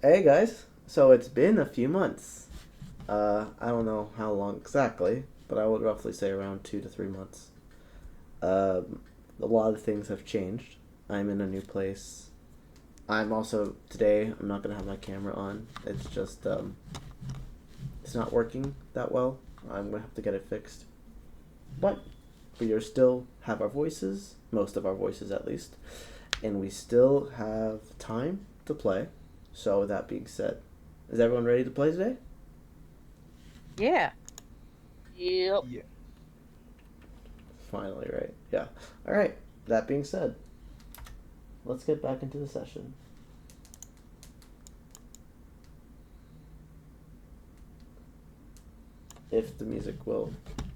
Hey guys, so it's been a few months. I don't know how long exactly, but I would roughly say around 2 to 3 months. A lot of things have changed. I'm in a new place. I'm also today. I'm not gonna have my camera on. It's just it's not working that well. I'm gonna have to get it fixed. But we are still have our voices, most of our voices at least, and we still have time to play. So with that being said, is everyone ready to play today? Yeah. Yep. Yeah. Finally, right? Yeah. All right. That being said, let's get back into the session. If the music will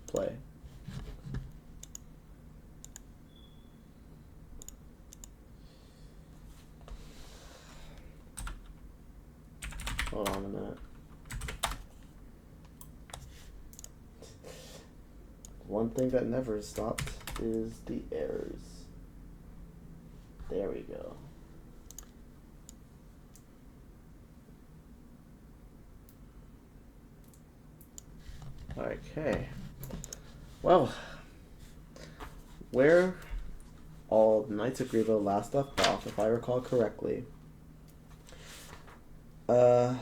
play. Hold on a minute. One thing that never stopped is the errors. There we go. Okay. Well, where all the Knights of Greebo last left off, if I recall correctly, uh,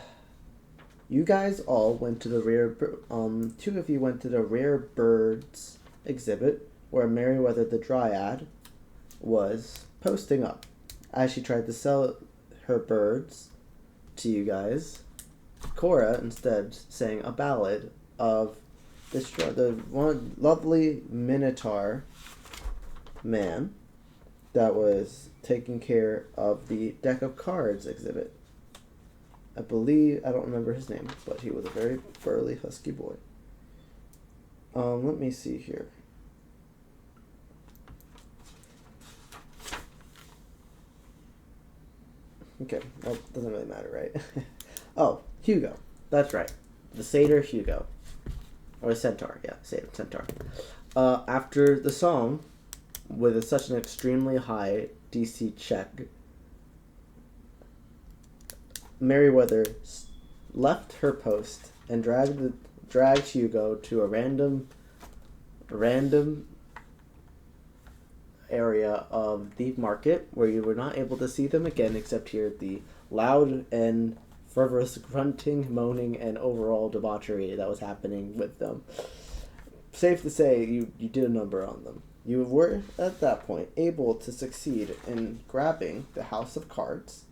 you guys all went to the two of you went to the rare birds exhibit where Meriwether the Dryad was posting up as she tried to sell her birds to you guys. Cora instead sang a ballad of the one lovely Minotaur man that was taking care of the deck of cards exhibit. I don't remember his name, but he was a very burly, husky boy. Let me see here. Okay, well, doesn't really matter, right? Oh, Hugo. That's right. The satyr Hugo. Or centaur, yeah, centaur. After the song, with such an extremely high DC check, Meriwether left her post and dragged Hugo to a random area of the market where you were not able to see them again except hear the loud and fervorous grunting, moaning, and overall debauchery that was happening with them. Safe to say, you did a number on them. You were, at that point, able to succeed in grabbing the House of Cards.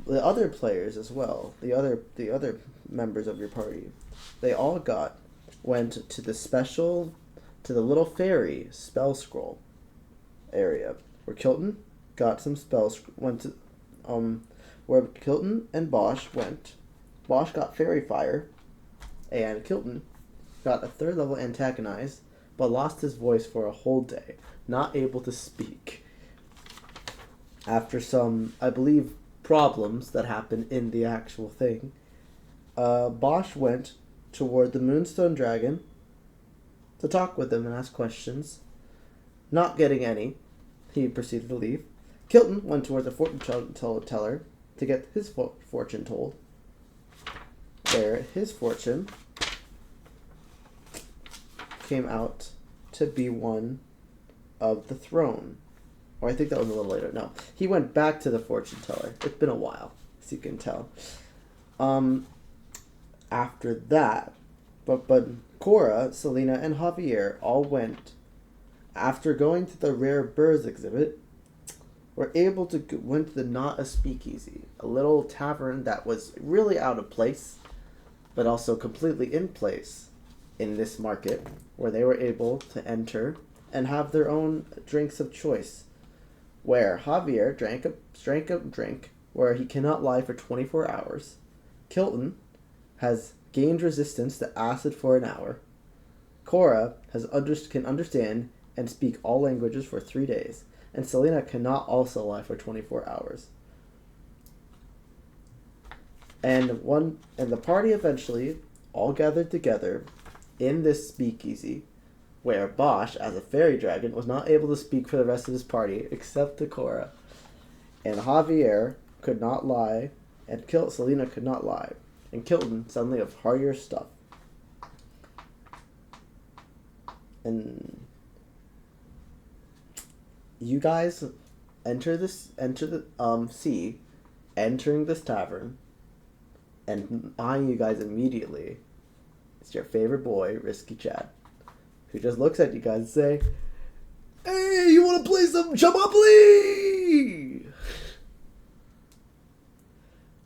The other players as well, the other members of your party, they all went to the little fairy spell scroll area where Kilton got some spells went to where Kilton and Bosch went. Bosch got fairy fire, and Kilton got a third level antagonize, but lost his voice for a whole day, not able to speak. After some, I believe, problems that happened in the actual thing, Bosch went toward the Moonstone Dragon to talk with him and ask questions. Not getting any, he proceeded to leave. Kilton went toward the fortune teller to get his fortune told. Where his fortune came out to be one of the throne. Or I think that was a little later. No, he went back to the fortune teller. It's been a while, as you can tell. After that, but Cora, Selena, and Javier all went after going to the rare birds exhibit. Were able to went to the Not a Speakeasy, a little tavern that was really out of place, but also completely in place in this market, where they were able to enter and have their own drinks of choice. Where Javier drank a drink where he cannot lie for 24 hours. Kilton has gained resistance to acid for an hour. Cora can understand and speak all languages for 3 days. And Selena cannot also lie for 24 hours. And the party eventually all gathered together in this speakeasy where Bosch, as a fairy dragon, was not able to speak for the rest of his party except to Cora. And Javier could not lie, and Selena could not lie, and Kilton suddenly have heartier stuff. And you guys enter entering this tavern, and eyeing you guys immediately, it's your favorite boy, Risky Chad, who just looks at you guys and say, "Hey, you want to play some Monopoly?"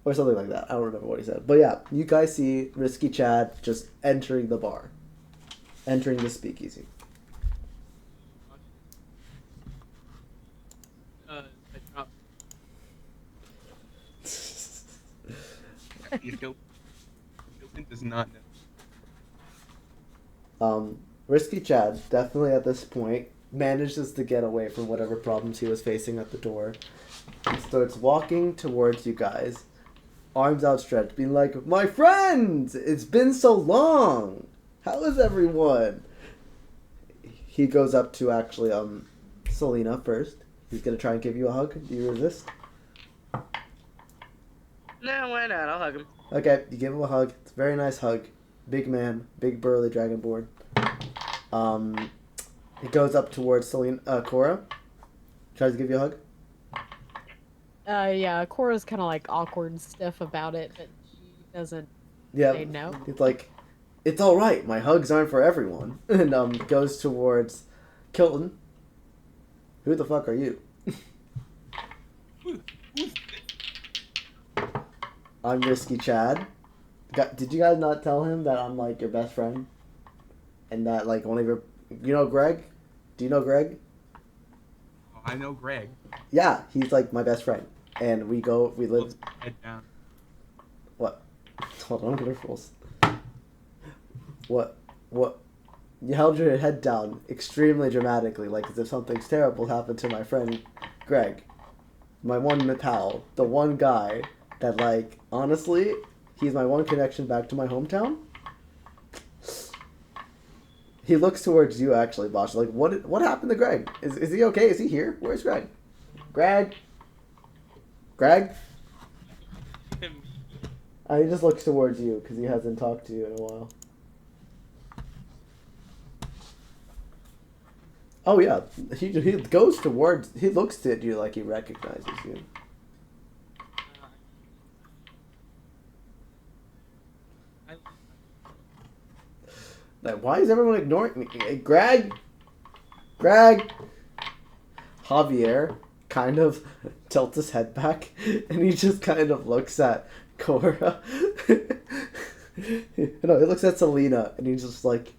Or something like that. I don't remember what he said. But yeah, you guys see Risky Chad just entering the bar. Entering the speakeasy. I dropped. Hilton does not know. Risky Chad definitely at this point manages to get away from whatever problems he was facing at the door. He starts walking towards you guys, arms outstretched, being like, "My friends! It's been so long! How is everyone?" He goes up to actually Selena first. He's gonna try and give you a hug. Do you resist? No, why not? I'll hug him. Okay, you give him a hug. It's a very nice hug. Big man, big burly dragonborn. He goes up towards Cora. Tries to give you a hug. Yeah, Cora's kind of like awkward and stiff about it, but she doesn't say no. It's like, "It's all right. My hugs aren't for everyone." And goes towards Kilton. "Who the fuck are you?" "I'm Risky Chad." Did you guys not tell him that I'm like your best friend? And that like one of your, you know Greg? Do you know Greg? Oh, I know Greg. Yeah, he's like my best friend. And we live. Head down. What? Hold on, I'm gonna rules. What? You held your head down extremely dramatically, like as if something's terrible happened to my friend Greg. My one pal. The one guy that, like, honestly, he's my one connection back to my hometown. He looks towards you, actually, Bosch. Like, what happened to Greg? Is he okay? Is he here? Where's Greg? Greg? He just looks towards you because he hasn't talked to you in a while. Oh yeah, he goes towards. He looks at you like he recognizes you. Like, why is everyone ignoring me? Hey, Greg? Javier kind of tilts his head back, and he just kind of looks at Cora. No, he looks at Selena, and he's just like,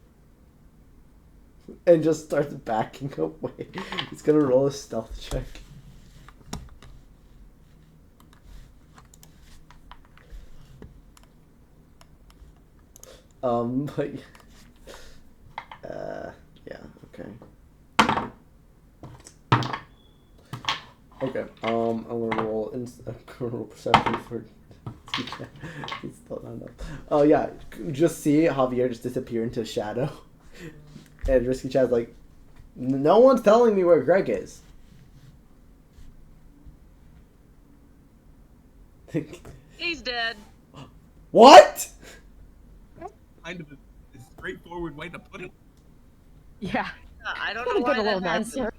and just starts backing away. He's gonna roll a stealth check. But yeah, okay. Okay, I'm gonna roll perception for. He's still not enough. Oh yeah, just see Javier just disappear into a shadow, and Risky Chad's like, "No one's telling me where Greg is." He's dead. What? Kind of a straightforward way to put it. Yeah. I don't know why that happened.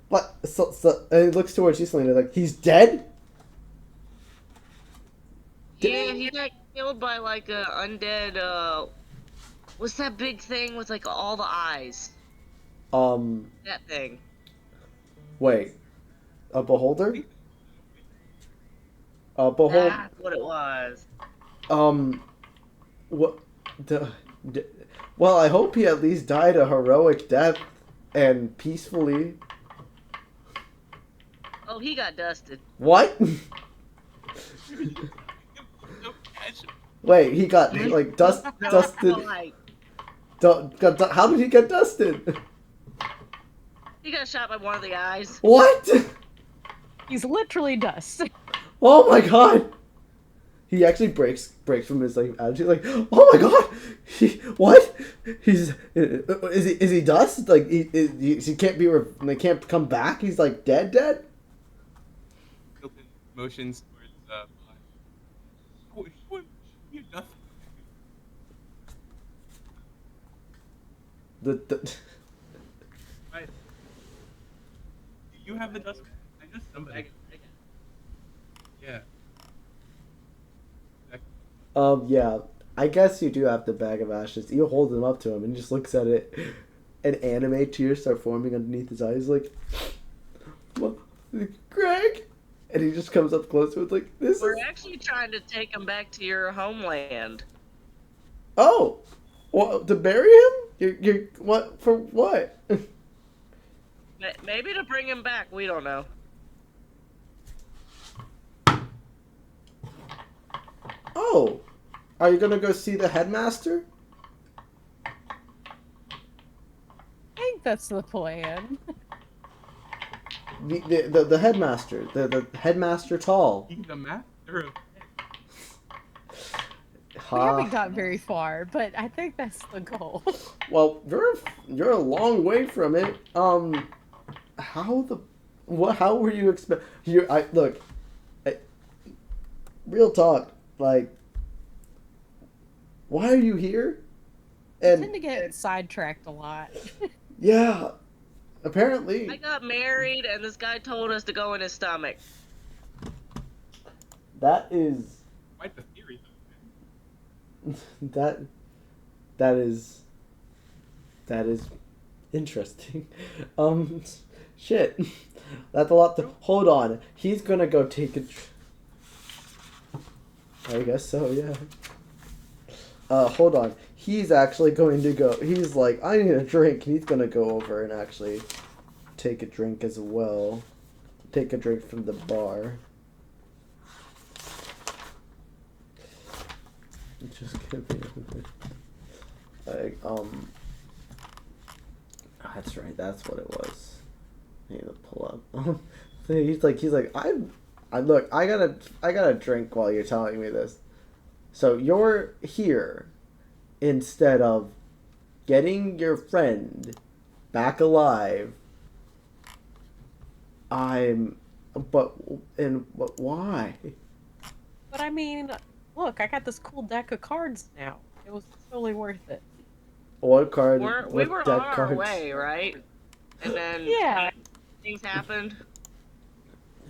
But so and he looks towards you, Selena, like, "He's dead?" Yeah, he got killed by like a undead. What's that big thing with like all the eyes? That thing. Wait, a beholder? A beholder. That's what it was. What? Well, I hope he at least died a heroic death and peacefully. Oh, he got dusted. What? Wait, he got like dusted. How did he get dusted? He got shot by one of the eyes. What? He's literally dust. Oh my god! He actually breaks from his like attitude, like, "Oh my god, what? Is he dust? Like he can't be they can't come back. He's like dead." Motions He wouldn't be a dust. The Right. Do you have the dust? I guess somebody. Yeah. yeah. I guess you do have the bag of ashes. You hold them up to him and he just looks at it, and anime tears start forming underneath his eyes, like, what? Greg? And he just comes up close to it, like, this We're is. actually trying to take him back to your homeland. Oh! Well, to bury him? You're what? For what? Maybe to bring him back. We don't know. Oh! Are you gonna go see the headmaster? I think that's the plan. The headmaster. The headmaster tall. He's the master of. We haven't got very far, but I think that's the goal. Well, you're a long way from it. How were you look, real talk, like, why are you here? I tend to get sidetracked a lot. Yeah, apparently. I got married, and this guy told us to go in his stomach. That is. Quite the theory, that is interesting. Shit. That's a lot to hold on. He's gonna go take a. I guess so. Yeah. Hold on. He's actually going to go. He's like, I need a drink. He's gonna go over and actually take a drink as well. Take a drink from the bar. Just kidding. Like, that's right. That's what it was. I need to pull up. he's like, I look. I gotta drink while you're telling me this. So you're here instead of getting your friend back alive. But why? But I mean, look, I got this cool deck of cards now. It was totally worth it. What card? We were on our way, right? And then yeah, things happened.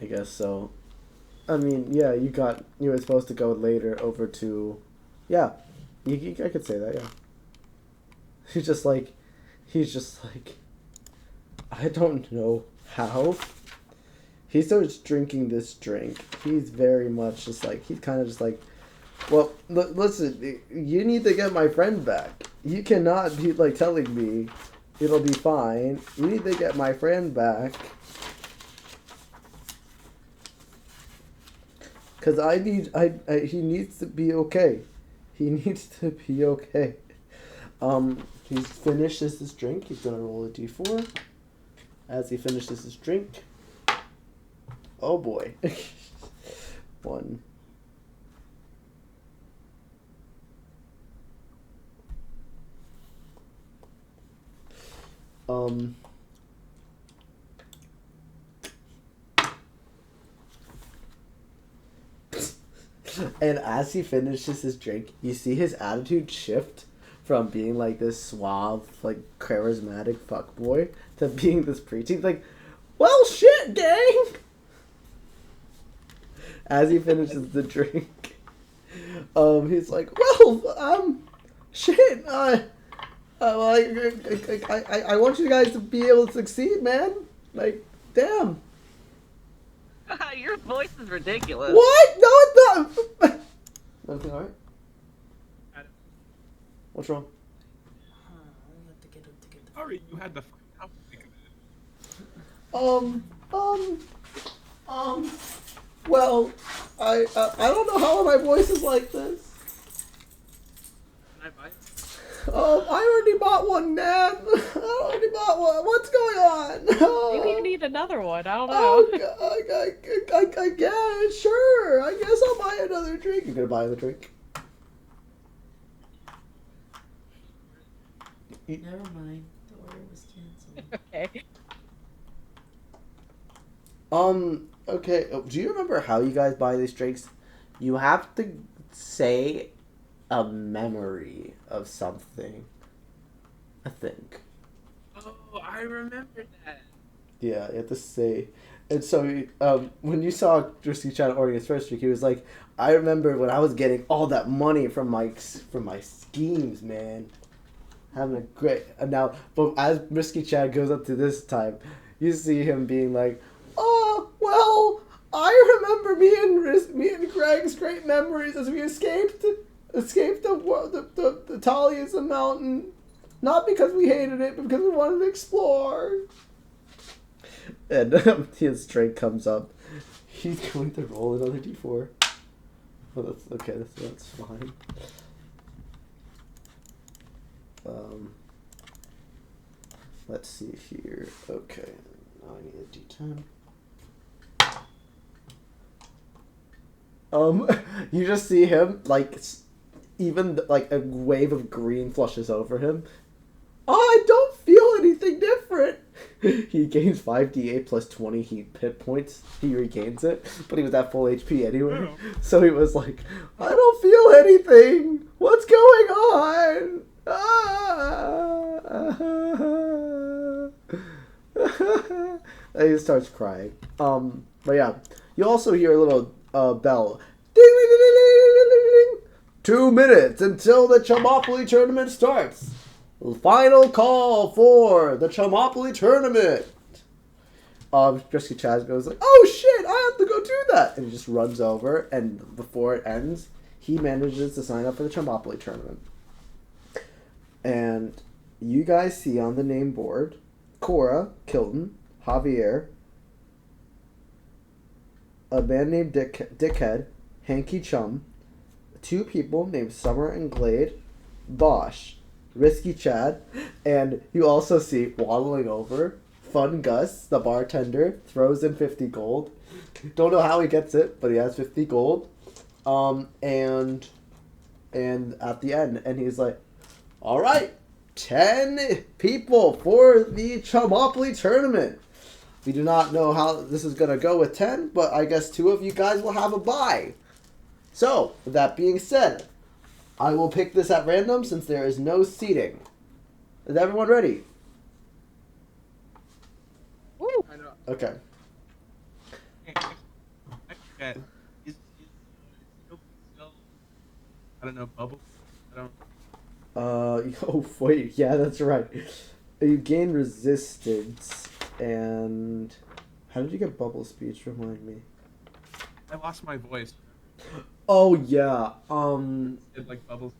I guess so. I mean, yeah, you were supposed to go later over to, yeah, I could say that, yeah. He's just like, I don't know how. He starts drinking this drink. He's very much just like, he's kind of just like, well, listen, you need to get my friend back. You cannot be like telling me it'll be fine. You need to get my friend back. Because he needs to be okay. He needs to be okay. He finishes his drink. He's gonna roll a d4. As he finishes his drink. Oh boy. 1. And as he finishes his drink, you see his attitude shift from being like this suave, like charismatic fuckboy to being this preachy, like, well, shit, gang. As he finishes the drink, he's like, well, shit, I want you guys to be able to succeed, man. Like, damn. Your voice is ridiculous. What? No, it's not. Everything alright? What's wrong? Sorry, you had the fucking Well, I don't know how my voice is like this. Can I buy it? I already bought one, man. I already bought one. What's going on? maybe you need another one. I don't know. Oh, I guess, sure. I guess I'll buy another drink. You gonna buy the drink? Never mind. The order was canceled. Okay. Okay, do you remember how you guys buy these drinks? You have to say a memory of something. I think. Oh, I remember that. Yeah, you have to say. And so, when you saw Drisky trying to order his first drink, he was like, "I remember when I was getting all that money from my schemes, man. Having a great." And now, but as Risky Chad goes up to this time, you see him being like, "Oh well, I remember me and Greg's great memories as we escaped the Taliesin mountain, not because we hated it, but because we wanted to explore." And his drink comes up. He's going to roll another d4. Oh, that's okay. That's fine. Let's see here. Okay, now I need a d10. You just see him like, even like a wave of green flushes over him. I don't feel anything different. He gains 5d8 plus 20 hit points. He regains it, but he was at full HP anyway. Oh. So he was like, I don't feel anything. What's going on? And he starts crying. But yeah, you also hear a little bell. Ding, ding, ding, ding, ding, ding, ding. 2 minutes until the Chomopoly tournament starts. Final call for the Chomopoly tournament. Drisky Chaz goes like, "Oh shit, I have to go do that," and he just runs over. And before it ends, he manages to sign up for the Chomopoly tournament. And you guys see on the name board, Cora, Kilton, Javier, a man named Dickhead, Hanky Chum, 2 people named Summer and Glade, Bosch, Risky Chad, and you also see waddling over Fun Gus, the bartender, throws in 50 gold. Don't know how he gets it, but he has 50 gold. And at the end, and he's like, "All right, 10 people for the Chomopoly tournament. We do not know how this is going to go with 10, but I guess 2 of you guys will have a bye. So, with that being said, I will pick this at random since there is no seating. Is everyone ready?" Woo. I know. Okay. I don't know, bubble. I don't. Oh, wait, yeah, that's right. You gain resistance, and... How did you get bubble speech? Remind me. I lost my voice. Oh, yeah, It like bubbles.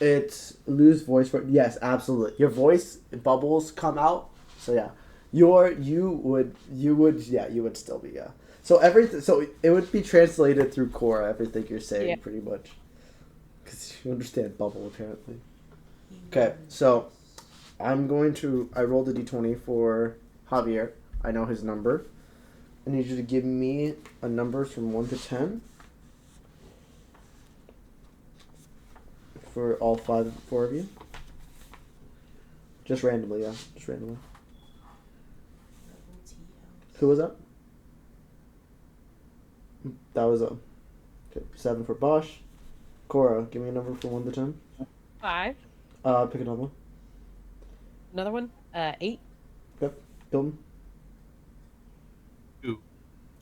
It's lose voice for... Yes, absolutely. Your voice bubbles come out, so yeah. You would still be, yeah. So it would be translated through Cora, everything you're saying, Yeah. pretty much. Because you understand bubble, apparently. Okay, so I rolled a d20 for Javier. I know his number. I need you to give me a number from 1 to 10 for all 4 of you. Just randomly, yeah. Just randomly. Who was that? That was okay, 7 for Bosch. Cora, give me a number from 1 to 10. 5. Pick another one. Another one. 8. Yep. Hilton. 2.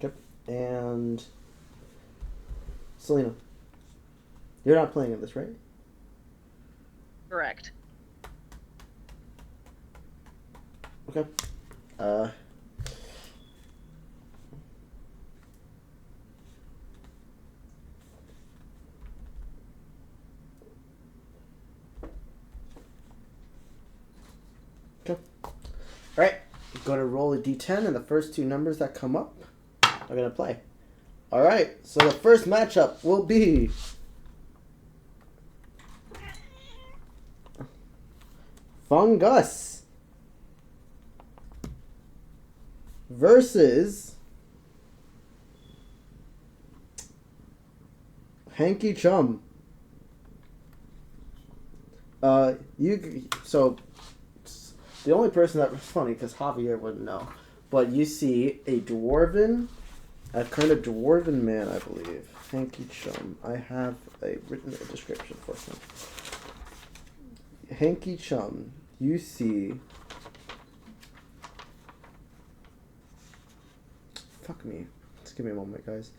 Yep. And Selena. You're not playing in this, right? Correct. Okay. Okay. Alright. I'm going to roll a d10, and the first 2 numbers that come up are going to play. Alright. So the first matchup will be Fungus versus Hanky Chum. So the only person that was funny because Javier wouldn't know, but you see a dwarven a kind of dwarven man, I believe. Hanky Chum. I have written a description for him. Hanky Chum, you see... Fuck me. Just give me a moment, guys.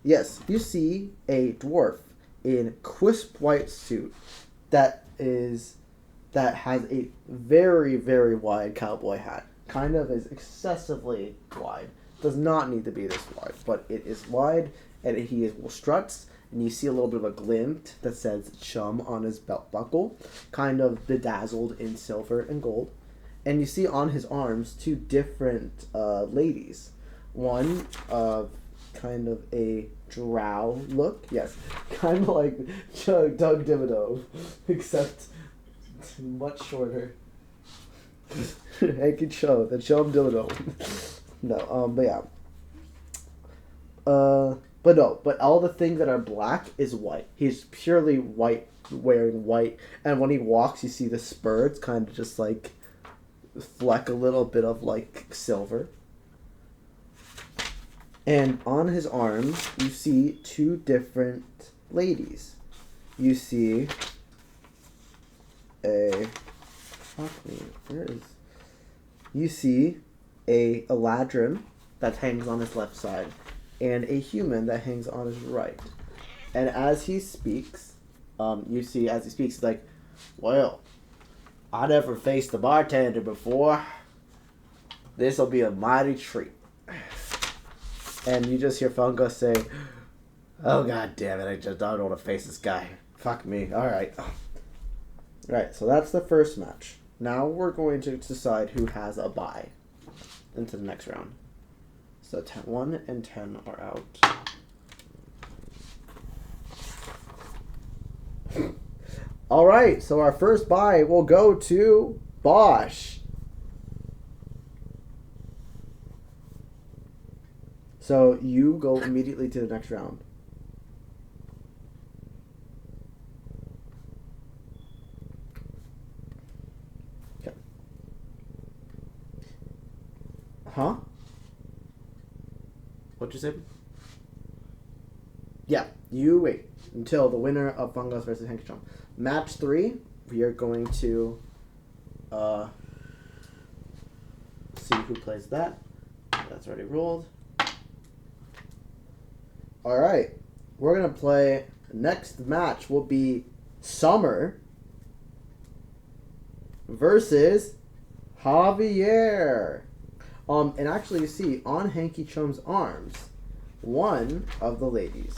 Yes, you see a dwarf in crisp white suit that has a very, very wide cowboy hat. Kind of is excessively wide. Does not need to be this wide, but it is wide, and he struts, and you see a little bit of a glint that says Chum on his belt buckle, kind of bedazzled in silver and gold. And you see on his arms two different ladies. One kind of a drow look. Yes, kind of like Doug Dimmadome, except much shorter. Hanky Cho, the Chum Dimmadome. No, but yeah. But all the things that are black is white. He's purely white, wearing white. And when he walks, you see the spurs kind of just like fleck a little bit of like silver. And on his arms, you see two different ladies. You see you see a Eladrin that hangs on his left side, and a human that hangs on his right. And as he speaks, you see as he speaks, he's like, well, I never faced a bartender before. This'll be a mighty treat. And you just hear Fungus say, oh god damn it, I don't want to face this guy. Fuck me. Alright. Right, so that's the first match. Now we're going to decide who has a bye into the next round. So 1 and 10 are out. Alright, so our first bye will go to Bosch. So you go immediately to the next round. Okay. Huh? What'd you say? Yeah, you wait until the winner of Fungus versus Hanky Chum. Match 3, we are going to see who plays that. That's already rolled. Alright, we're going to play, next match will be Summer versus Javier. And actually you see on Hanky Chum's arms, one of the ladies,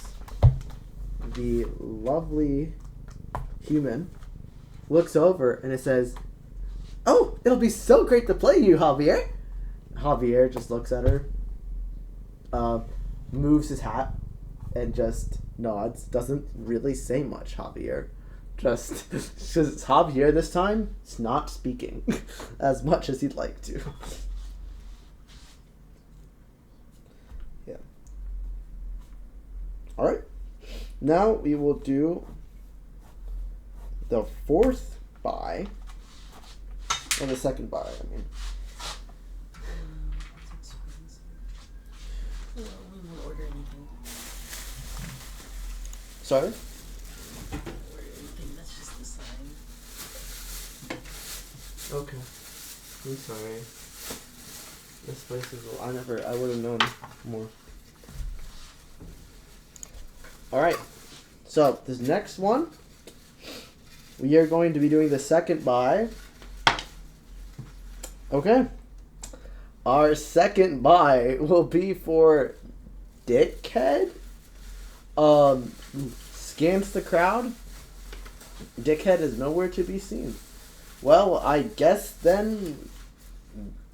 the lovely human, looks over and it says, oh, it'll be so great to play you, Javier. Javier just looks at her, moves his hat, and just nods. Doesn't really say much, Javier. Just because Javier this time is not speaking as much as he'd like to. Yeah. Alright. Now we will do the fourth bye. And the second bye, I mean. Sorry? That's just the sign. Okay. I'm sorry. This place is... I would have known more. Alright. So, this next one, we are going to be doing the second bye. Okay. Our second bye will be for Dickhead. Scans the crowd. Dickhead is nowhere to be seen. Well, I guess then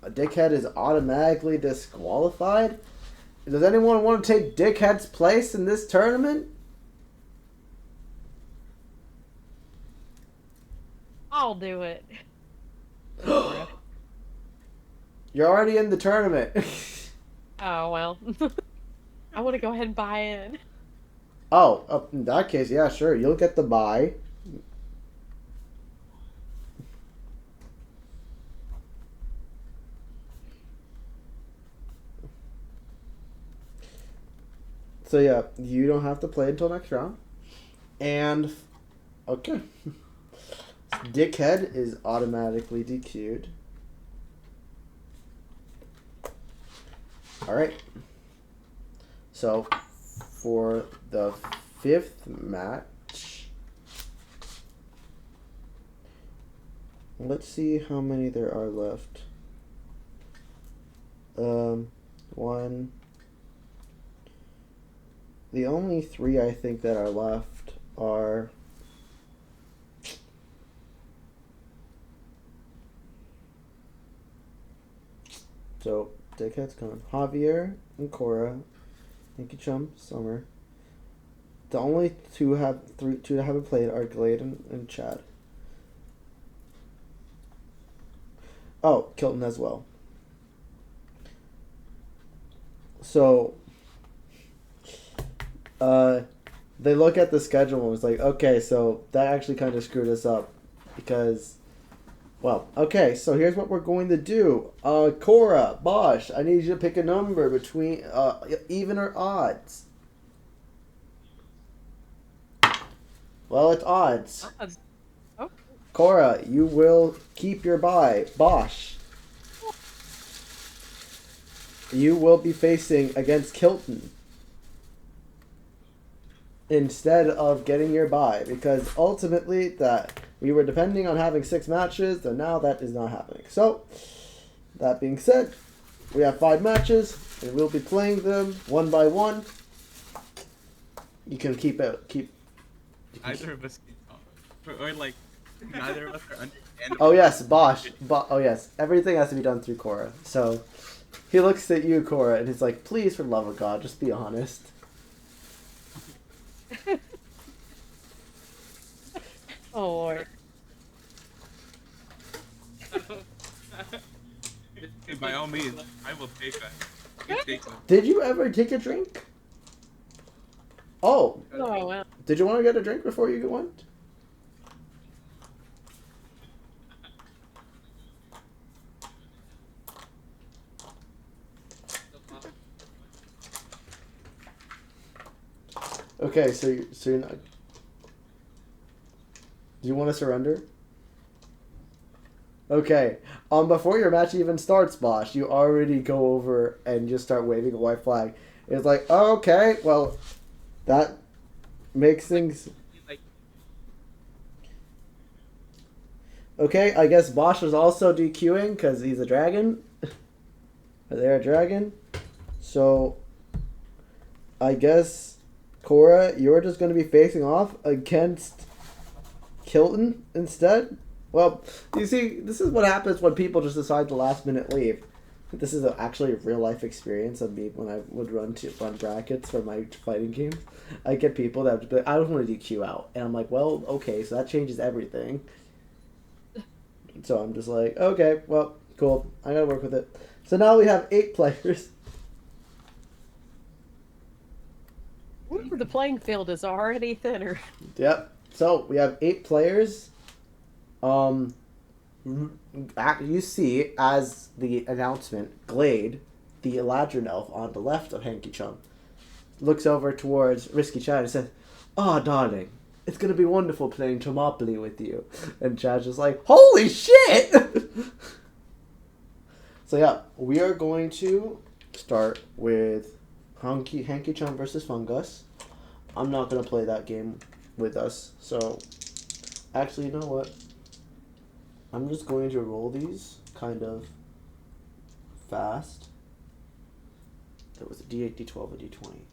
Dickhead is automatically disqualified. Does anyone want to take Dickhead's place in this tournament? I'll do it. You're already in the tournament. Oh, well. I want to go ahead and buy in. Oh, in that case, yeah, sure. You'll get the bye. So yeah, you don't have to play until next round. And okay. Dickhead is automatically DQ'd. Alright. So for the 5th match, let's see how many there are left. 1. The only 3 I think that are left are so Dickhead's gone. Javier and Cora, Nicky Chum, Summer. The only two that haven't played are Glade and Chad. Oh, Kilton as well. So they look at the schedule and was like, okay, so that actually kind of screwed us up because, well, okay, so here's what we're going to do. Cora, Bosch, I need you to pick a number between even or odds. Well, it's odds. Okay. Cora, you will keep your bye. Bosch, you will be facing against Kilton instead of getting your bye, because ultimately that we were depending on having 6 matches, and now that is not happening. So, that being said, we have 5 matches, and we'll be playing them one by one. You can keep. Either of us can talk. Or like, neither of us are understandable. Oh yes, Bosch. Oh yes, everything has to be done through Cora. So, he looks at you, Cora, and he's like, please, for the love of God, just be honest. Oh Lord. By all means, I will take that. You can take them. Did you ever take a drink? Oh, Oh well. did you want to get a drink before you went? Okay, so you're not. Do you want to surrender? Okay. Before your match even starts, Bosch, you already go over and just start waving a white flag. It's like, oh, okay, well, that makes things. Okay, I guess Bosch is also DQing because he's a dragon. They're a dragon. So, I guess, Cora, you're just going to be facing off against Kilton instead? Well, you see, this is what happens when people just decide to last minute leave. This is actually a real life experience of me when I would run brackets for my fighting games. I get people that would be like, I don't want to DQ out. And I'm like, well, okay, so that changes everything. So I'm just like, okay, well, cool. I gotta work with it. So now we have 8 players. The playing field is already thinner. Yep. So we have 8 players. You see, as the announcement, Glade, the Eladrin elf on the left of Hanky Chum, looks over towards Risky Chad and says, "Ah, darling, it's gonna be wonderful playing Termopylae with you." And Chad's just like, "Holy shit!" So yeah, we are going to start with Hanky Chum versus Fungus. I'm not gonna play that game with us, so actually, you know what? I'm just going to roll these kind of fast. That was a D8, D12, a D20.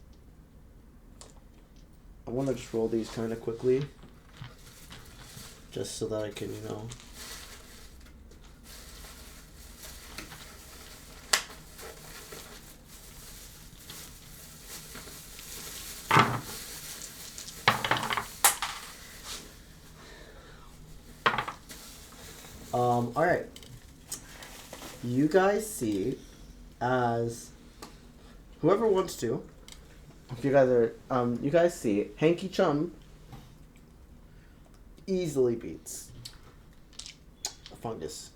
I want to just roll these kind of quickly, just so that I can, alright. You guys see as whoever wants to, if you guys are, you guys see Hanky Chum easily beats Fungus.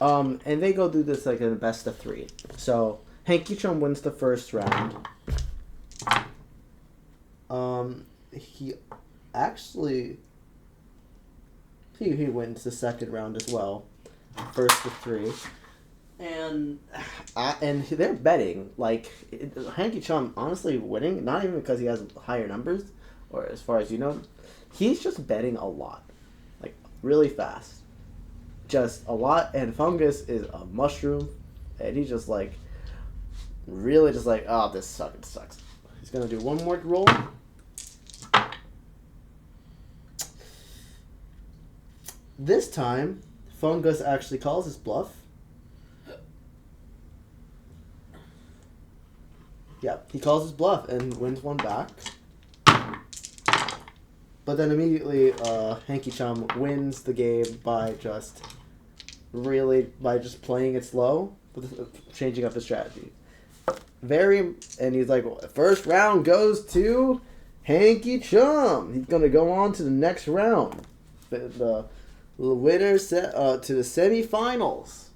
And they go do this like in a best of 3. So Hanky Chum wins the first round. He actually he wins the second round as well, first to 3, and they're betting like Hanky Chum honestly winning not even because he has higher numbers or as far as you know, he's just betting a lot, like really fast, just a lot. And Fungus is a mushroom, and he's just like really just like oh this sucks it sucks. He's gonna do one more roll. This time, Fungus actually calls his bluff. Yeah, he calls his bluff and wins one back. But then immediately, Hanky Chum wins the game by just playing it slow, with changing up his strategy. And he's like, well, first round goes to Hanky Chum. He's gonna go on to the next round. The winner to the semifinals,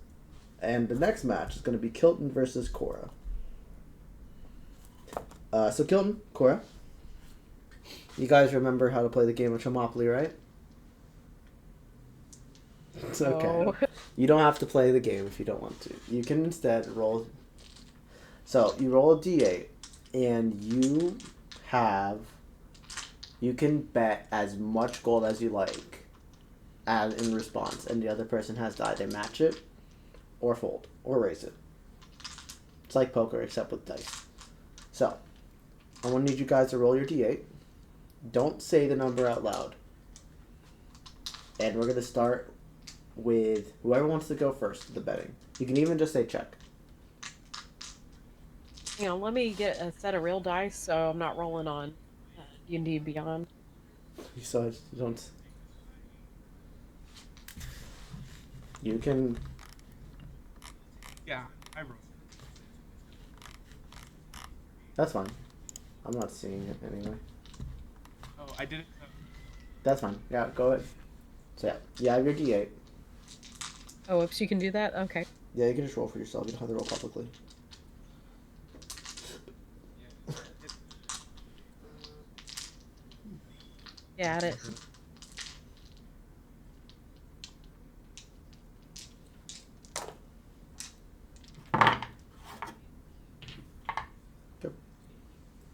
and the next match is going to be Kilton versus Cora. So Kilton, Cora, you guys remember how to play the game of Chomopoly, right? It's okay. No. You don't have to play the game if you don't want to. You can instead roll. So you roll a d8, and you can bet as much gold as you like as in response, and the other person has to either match it or fold or raise it. It's like poker except with dice. So I'm gonna need you guys to roll your d8. Don't say the number out loud, and we're gonna start with whoever wants to go first to the betting. You can even just say check. Hang on, let me get a set of real dice so I'm not rolling on D&D Beyond. So you don't. You can. Yeah, I rolled. That's fine. I'm not seeing it anyway. Oh, I didn't. That's fine. Yeah, go ahead. So yeah, you have your d8. Oh, if she can do that? Okay. Yeah, you can just roll for yourself. You don't have to roll publicly. Got it.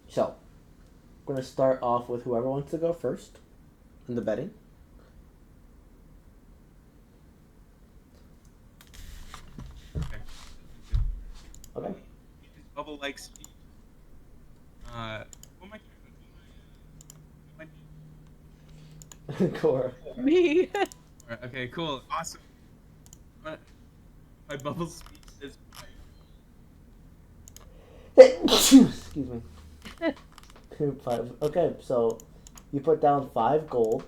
So, I'm going to start off with whoever wants to go first in the betting. Okay. Bubble like speed. Who am I? Cora. Me. Okay, cool, awesome. My bubble speed says. Excuse me. 5. Okay, so you put down 5 gold.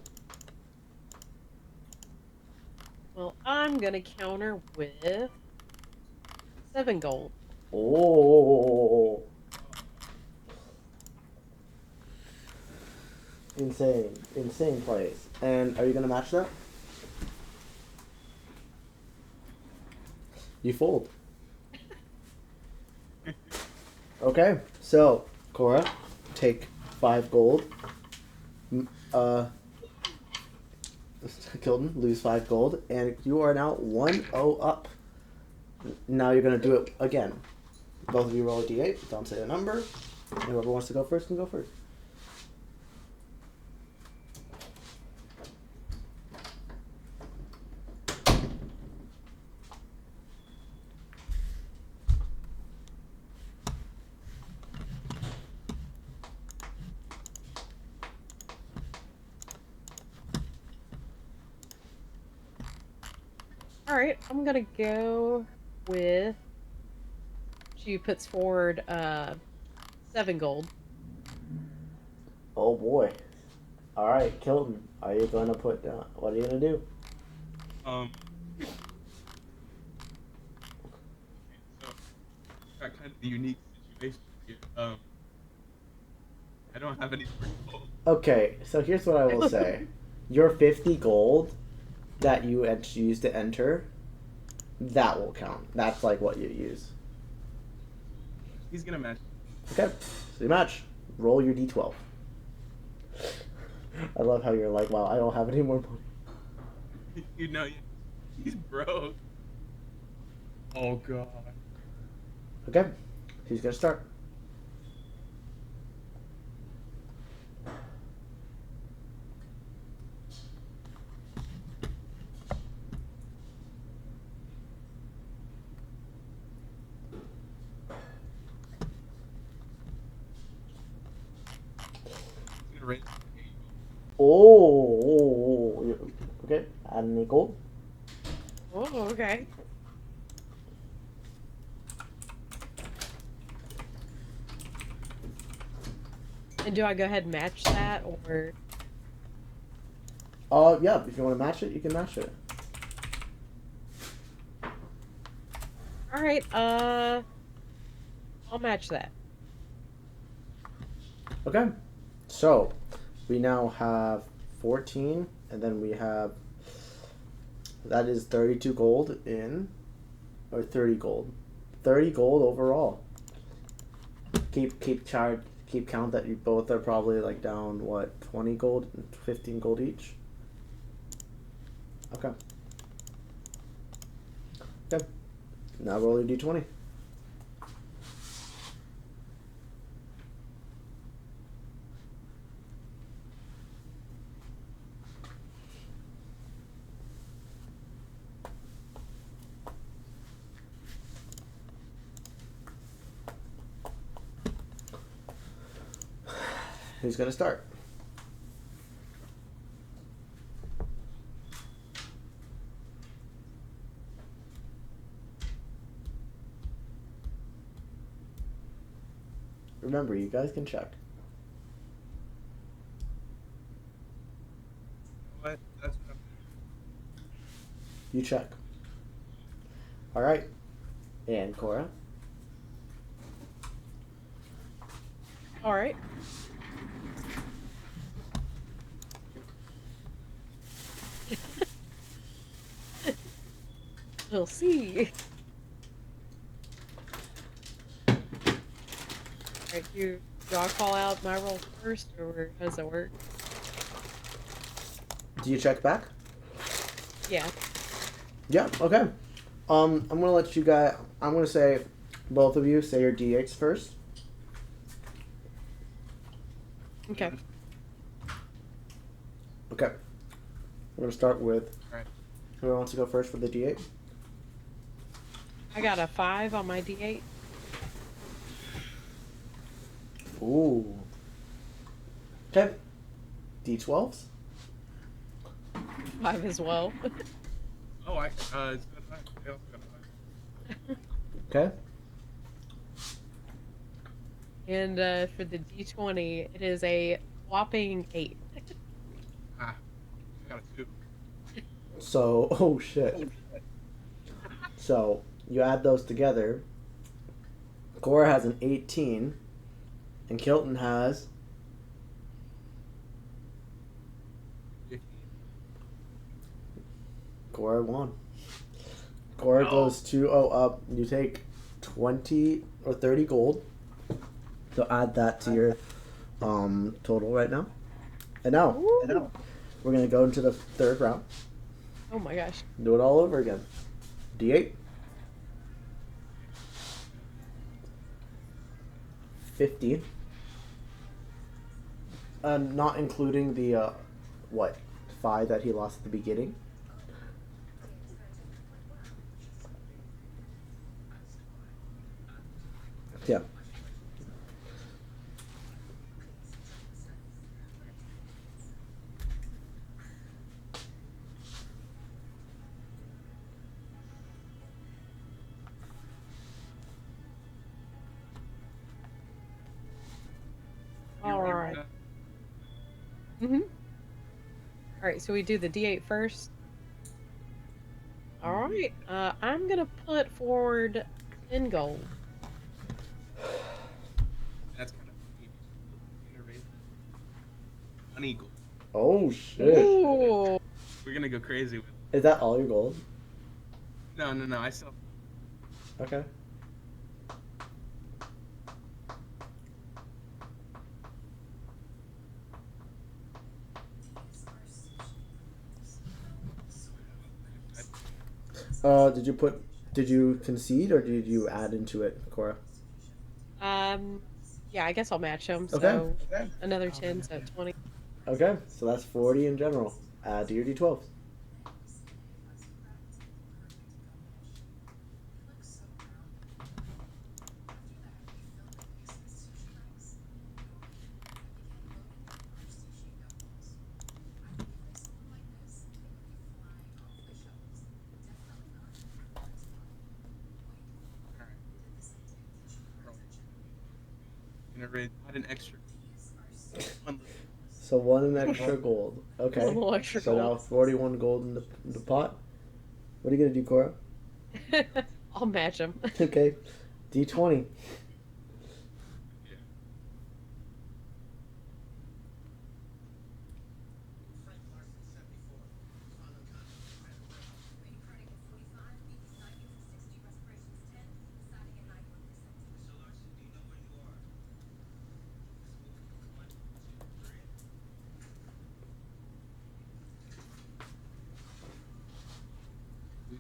Well, I'm gonna counter with 7 gold. Oh. Insane plays. And are you gonna match that? You fold. Okay, so Cora, take 5 gold. Kilton, lose 5 gold, and you are now 1-0 up. Now you're gonna do it again. Both of you roll a d8. Don't say the number. And whoever wants to go first can go first. Alright, I'm gonna go with... She puts forward 7 gold. Oh boy. Alright, Kilton, are you gonna put down... What are you gonna do? So got kind of a unique situation here. I don't have any gold. Okay, so here's what I will say. Your 50 gold that you use to enter, that will count. That's like what you use. He's gonna match. Okay, so you match. Roll your d12. I love how you're like, wow, I don't have any more money. You know, he's broke. Oh god. Okay, he's gonna start. He's gonna raise. Oh, okay. Add any gold. Oh, okay. And do I go ahead and match that, or? Yeah. If you want to match it, you can match it. All right. I'll match that. Okay. So, we now have 14, and then we have that is 32 gold in, or 30 gold, 30 gold overall. Keep count that you both are probably like down what 20 gold, 15 gold each. Okay. Okay. Now roll your d20. Who's gonna start? Remember, you guys can check. What? That's what I'm You check. All right. And Cora. All right. We'll see. All right, do I call out my roll first, or how does that work? Do you check back? Yeah. Yeah. Okay. I'm gonna let you guys. I'm gonna say, both of you say your d8s first. Okay. Okay. We're gonna start with. Alright. Whoever wants to go first for the d8? I got a 5 on my D8. Ooh. Okay. D12s. 5 as well. Oh, it's good. I also got a 5. Okay. And for the D20, it is a whopping 8. I got a 2. So, oh shit. So you add those together. Cora has an 18, and Kilton has 15. Cora won. Cora No. goes 2-0 up. You take 20 or 30 gold. So add that to your total right now. And now Ooh. we're gonna go into the third round. Oh my gosh. Do it all over again. D8. 50. Not including the 5 that he lost at the beginning. Yeah. All right. Mm-hmm. All right, so we do the D8 first. All right. I'm gonna put forward 10 gold. That's kind of funny. We're gonna raise an eagle. Oh shit. Ooh. We're gonna go crazy with. Is that all your gold? No. I still. Okay. Did you put? Did you concede or did you add into it, Cora? Um, yeah, I guess I'll match them. Okay. So another 10, so 20. Okay. So that's 40 in general. Add to your d12. Gonna add an extra one. So one an extra gold. One Okay. little extra So now gold. 41 gold in the pot. What are you gonna do, Cora? I'll match them. Okay. D20.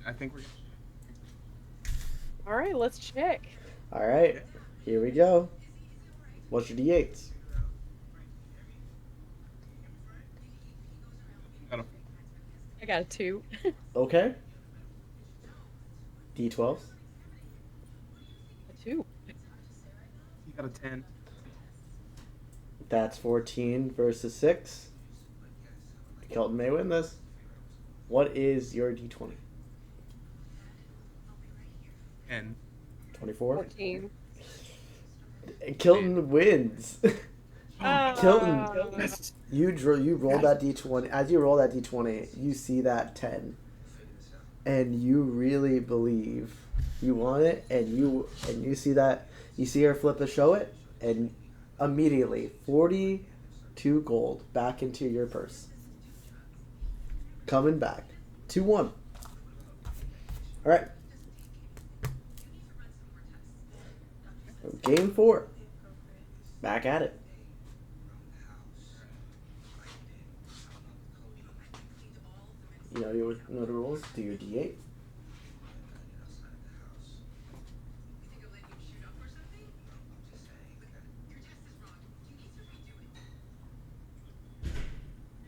I think we're. All right, let's check. All right. Here we go. What's your D8s? Got a I got a 2. Okay. D12s. A 2. You got a 10. That's 14 versus 6. Kelton may win this. What is your D20? 10. 24? 14. Kilton wins. Kilton, Yes. you roll that D20. As you roll that D20, you see that 10, and you really believe you want it, and you see that you see her flip a show it, and immediately 42 gold back into your purse. Coming back 2-1. All right. Game 4. Back at it. You know the rules. Do your D8.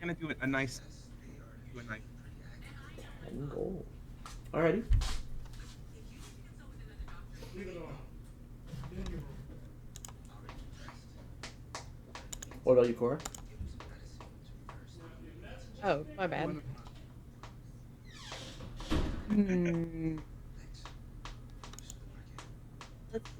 Gonna do a nice. Do a nice. 10 gold. Alrighty. What about you, Cora? Oh, my bad. Hmm. Let's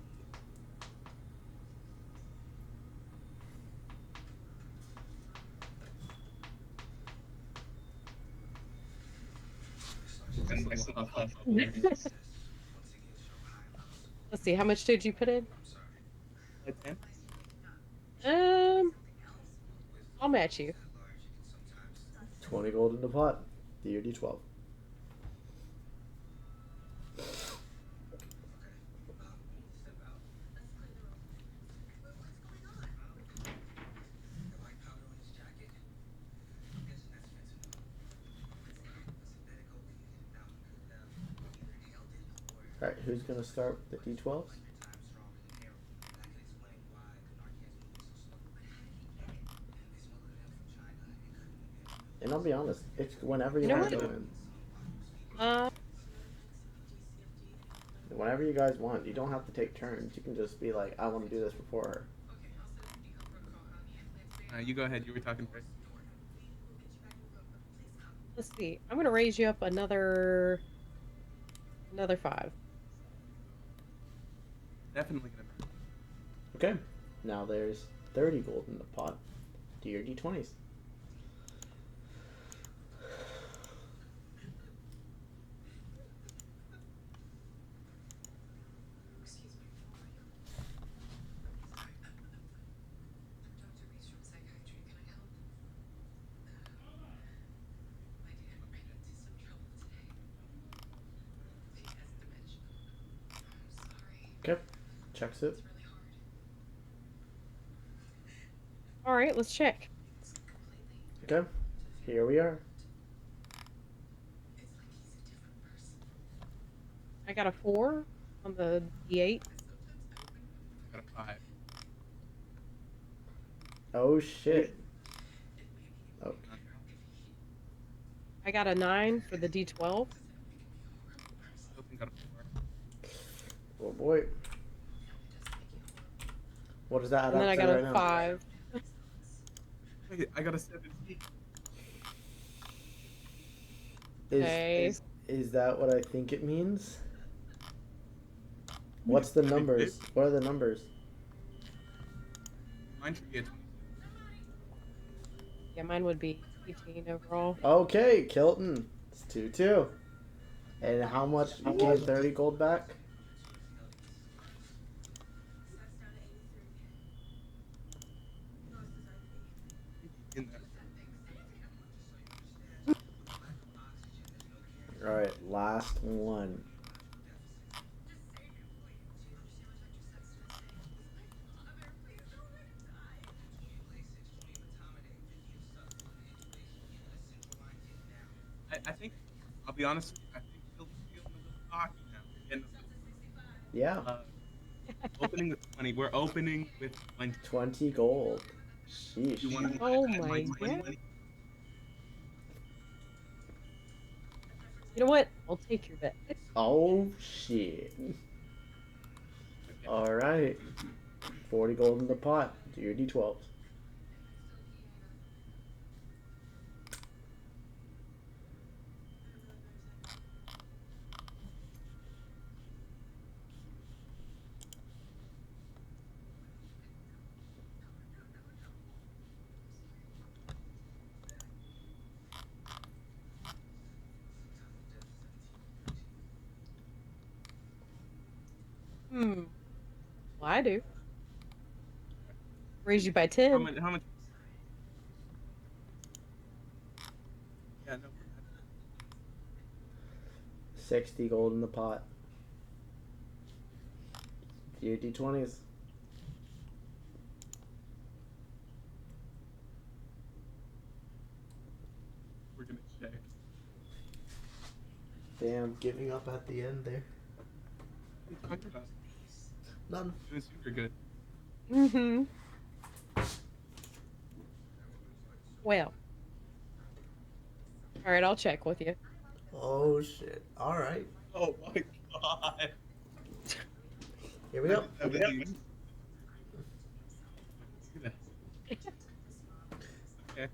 let's see. How much did you put in? 10. Um, I'll match you. 20 gold in the pot. Do your D12. Alright, who's going to start with the D12s? And I'll be honest, it's whenever you You know want what? to win. Uh, Whenever you guys want. You don't have to take turns. You can just be like, I want to do this before her. You go ahead. You were talking first. let's see. I'm gonna raise you up another 5. Definitely gonna. Okay. Now there's 30 gold in the pot. Do your D20s. Okay. Checks it. All right, let's check. Okay. Here we are. got a 4 on the D8. I got a 5. Oh shit. Oh. I got a 9 for the D12. Hilton got a 4. Oh boy. What does that add And then up I to got a right now? 5. Wait, I got a 17. Okay. Is that what I think it means? What's the numbers? What are the numbers? Mine should be a 26. Yeah, mine would be 18 overall. Okay, Kilton. It's 2-2. And how much? You gain 30 gold back? In there. Alright, last one. I think, I'll be honest with you, I think Hilton's feeling a little cocky now. We're getting Yeah. opening with 20. We're opening with 20. 20 gold. Sheesh. You want to Oh bet my my 20? god. You know what? I'll take your bet. Oh shit. Okay. Alright. 40 gold in the pot. Do your d12s. Well, I do. Raise you by How 10. much? How much? Yeah, no. 60 gold in the pot. Do your d20s. We're gonna check. Damn, giving up at the end there. What are you talking about? None. Doing super good. Mm-hmm. Well. Alright, I'll check with you. Oh shit. Alright. Oh my god. Here we go. 17. Okay.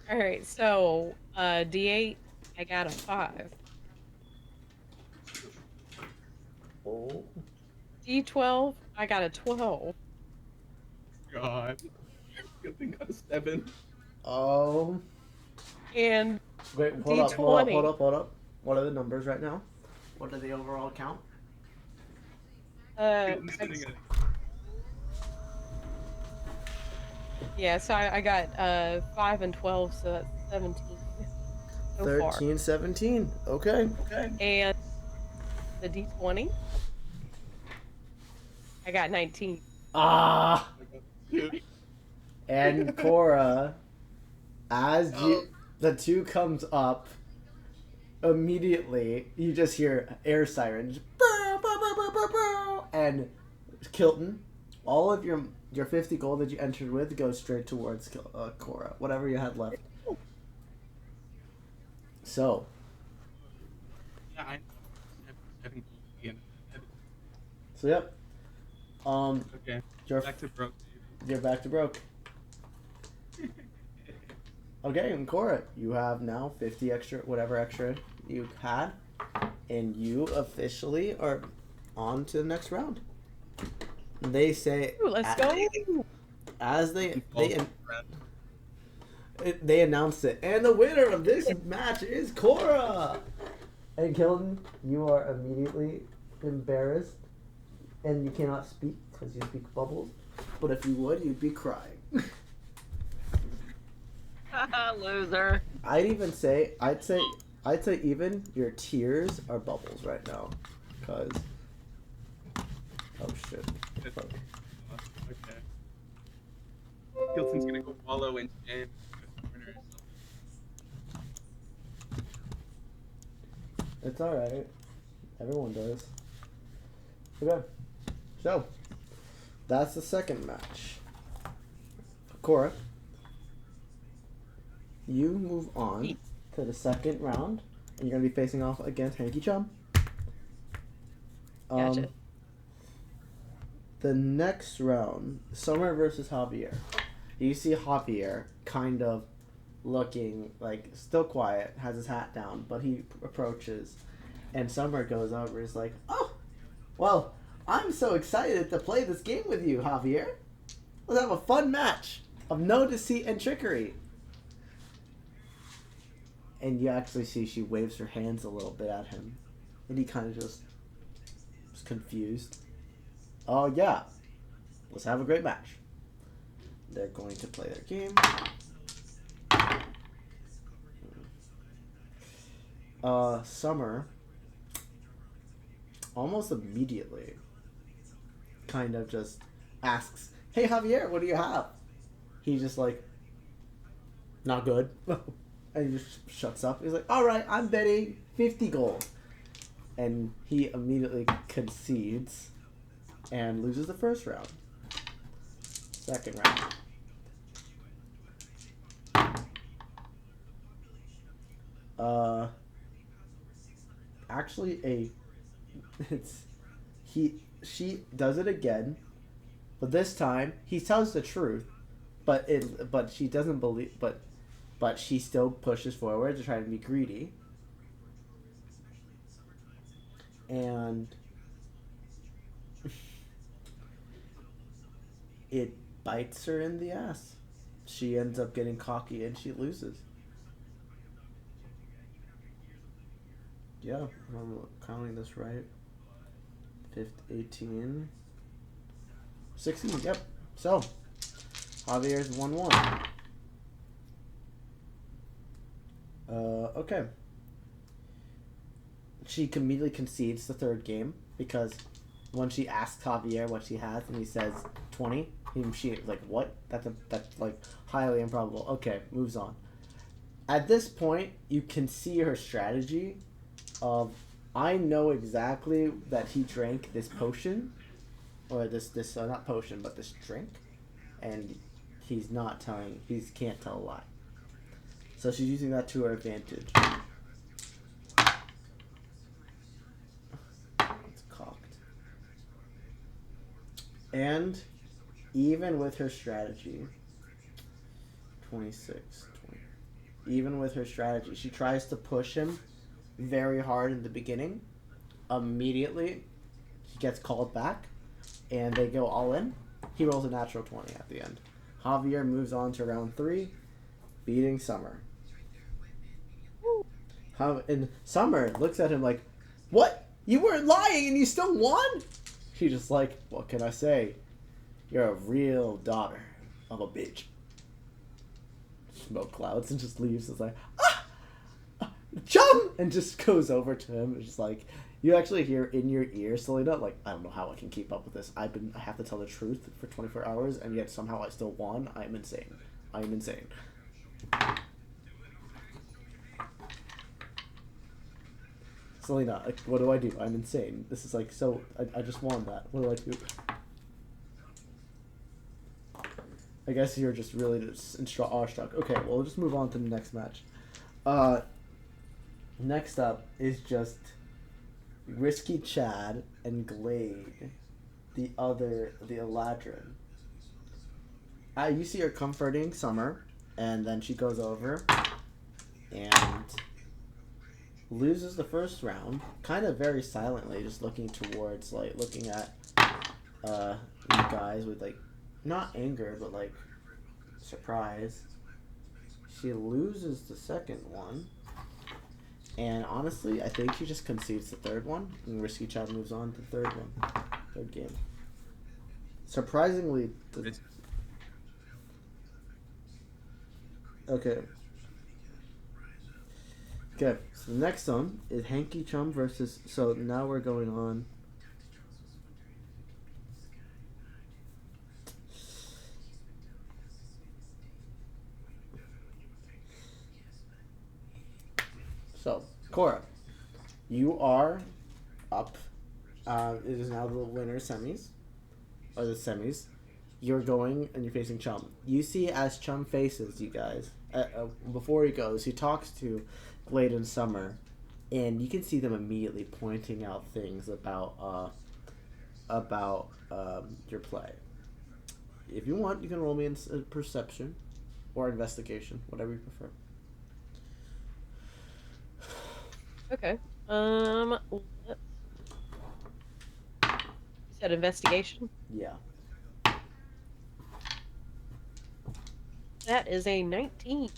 Alright, so D8, I got a 5. Oh. D12, I got a 12. God. Hilton got a 7. Oh. And Wait, hold up, hold up, hold up, hold up. What are the numbers right now? What are the overall count? Hilton's sitting at yeah, so I got 5 and 12, so that's 17 so 13, far. 17. Okay. And the D20, I got 19. Ah. two. And Cora, as the 2 comes up, immediately you just hear air sirens. And Kilton, all of your 50 gold that you entered with goes straight towards Cora, whatever you had left. So. Yeah, I know. I think we'll be in it. So yep. Okay. You're Back to broke, baby. You're back to broke. Okay, and Cora, you have now 50 extra, whatever extra you had, and you officially are on to the next round. They say, Ooh, let's go. as they announced it, and the winner of this match is Cora. And Kilton, you are immediately embarrassed, and you cannot speak because you speak bubbles. But if you would, you'd be crying. Loser. I'd say even your tears are bubbles right now, cause oh shit. Okay. Hilton's gonna go wallow in shame in the corner or something. It's all right. Everyone does. Okay. So, that's the second match. Cora, you move on to the second round, and you're going to be facing off against Hanky Chum. Gotcha. The next round, Summer versus Javier. You see Javier kind of looking like still quiet, has his hat down, but he approaches, and Summer goes over. Is like, "Oh, well, I'm so excited to play this game with you, Javier. Let's have a fun match of no deceit and trickery." And you actually see she waves her hands a little bit at him, and he kind of just is confused. Oh yeah, let's have a great match. They're going to play their game. Summer, almost immediately, kind of just asks, "Hey Javier, what do you have?" He's just like, "Not good." And he just shuts up. He's like, "All right, I'm betting 50 gold." And he immediately concedes and loses the first round. Second round. Actually, she does it again, but this time he tells the truth, but she doesn't believe, but she still pushes forward to try to be greedy, and it bites her in the ass. She ends up getting cocky and she loses. Yeah, I'm counting this right. 18, 16, yep. So, Javier's 1-1. Okay. She immediately concedes the third game because when she asks Javier what she has and he says 20, she's like, what? That's like highly improbable. Okay, moves on. At this point, you can see her strategy of, I know exactly that he drank this potion, or this not potion, but this drink, and he's not telling, he can't tell a lie. So she's using that to her advantage. It's cocked. And even with her strategy, 26, 20, even with her strategy, she tries to push him very hard in the beginning. Immediately, he gets called back, and they go all in. He rolls a natural 20 at the end. Javier moves on to round 3, beating Summer. And Summer looks at him like, "What? You weren't lying and you still won?" She's just like, "What can I say? You're a real daughter of a bitch." Smoke clouds and just leaves. It's like, Chum! And just goes over to him. It's just like, you actually hear in your ear, Selena, like, I don't know how I can keep up with this. I have to tell the truth for 24 hours, and yet somehow I still won. I'm insane. I'm insane. Selena, like, what do I do? I'm insane. This is like, so, I just won that. What do I do? I guess you're just really just awestruck. Okay, well, we'll just move on to the next match. Next up is just Risky Chad and Glade, the Eladrin. You see her comforting Summer, and then she goes over and loses the first round, kind of very silently, just looking at you guys with, like, not anger, but, like, surprise. She loses the second one. And honestly, I think she just concedes the third one, and Risky Chad moves on to the third game. Surprisingly, okay. Okay, so the next one is Hanky Chum versus. So now we're going on. So, Cora, you are up. It is now the winner semis, or the semis. You're going and you're facing Chum. You see as Chum faces you guys, before he goes, he talks to Glade and Summer, and you can see them immediately pointing out things about your play. If you want, you can roll me in perception or investigation, whatever you prefer. Okay. You said investigation? Yeah. That is a 19.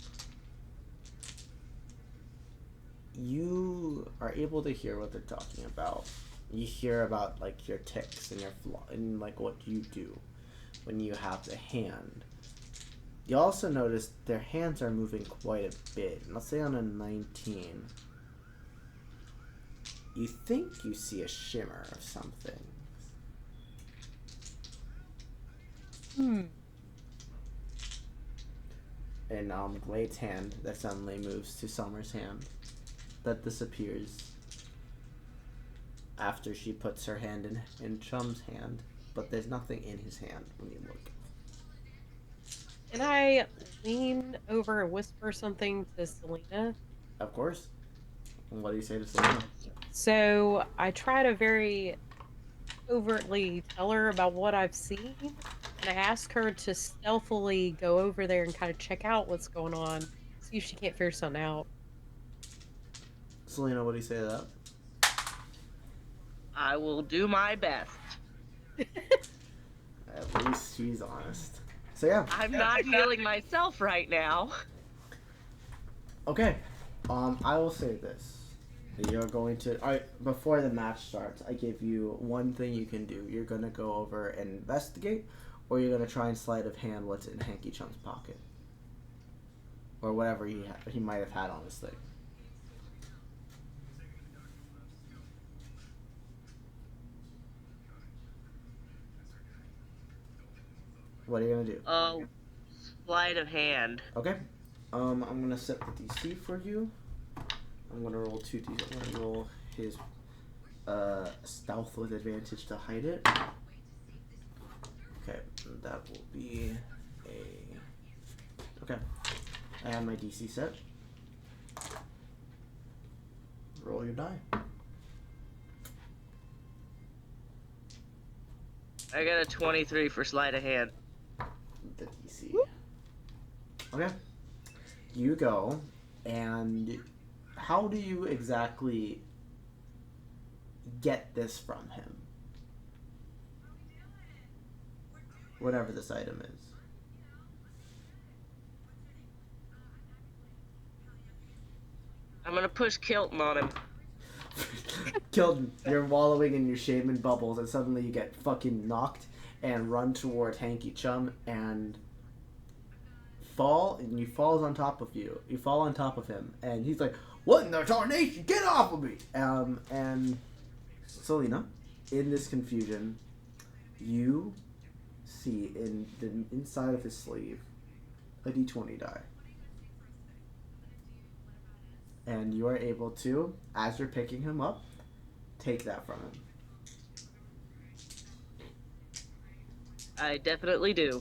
You are able to hear what they're talking about. You hear about like your ticks and your flaw and like what you do when you have the hand. You also notice their hands are moving quite a bit. Let's say on a 19, you think you see a shimmer of something. And Glade's hand that suddenly moves to Summer's hand. That disappears after she puts her hand in Chum's hand, but there's nothing in his hand when you look. Can I lean over and whisper something to Selena? Of course. And what do you say to Selena? So I try to very overtly tell her about what I've seen, and I ask her to stealthily go over there and kind of check out what's going on, see if she can't figure something out. Selena, what do you say to that? I will do my best. At least she's honest. So yeah. I'm not healing myself right now. Okay. I will say this. You're going to... Alright, before the match starts, I give you one thing you can do. You're going to go over and investigate, or you're going to try and sleight of hand what's in Hanky Chum's pocket. Or whatever he might have had on his thing. What are you going to do? Sleight of hand. Okay. I'm going to set the DC for you. I'm going to roll 2D. I'm going to roll his stealth with advantage to hide it. Okay, that will be a... Okay. I have my DC set. Roll your die. I got a 23 for sleight of hand. The DC. Okay. You go, and how do you exactly get this from him? Whatever this item is. I'm gonna push Kilton on him. Kilton, you're wallowing in your shame and bubbles, and suddenly you get fucking knocked and run toward Hanky Chum and fall, and he falls on top of you. You fall on top of him, and he's like, "What in the tarnation? Get off of me!" And Selena, in this confusion, you see in the inside of his sleeve a D20 die. And you are able to, as you're picking him up, take that from him. I definitely do.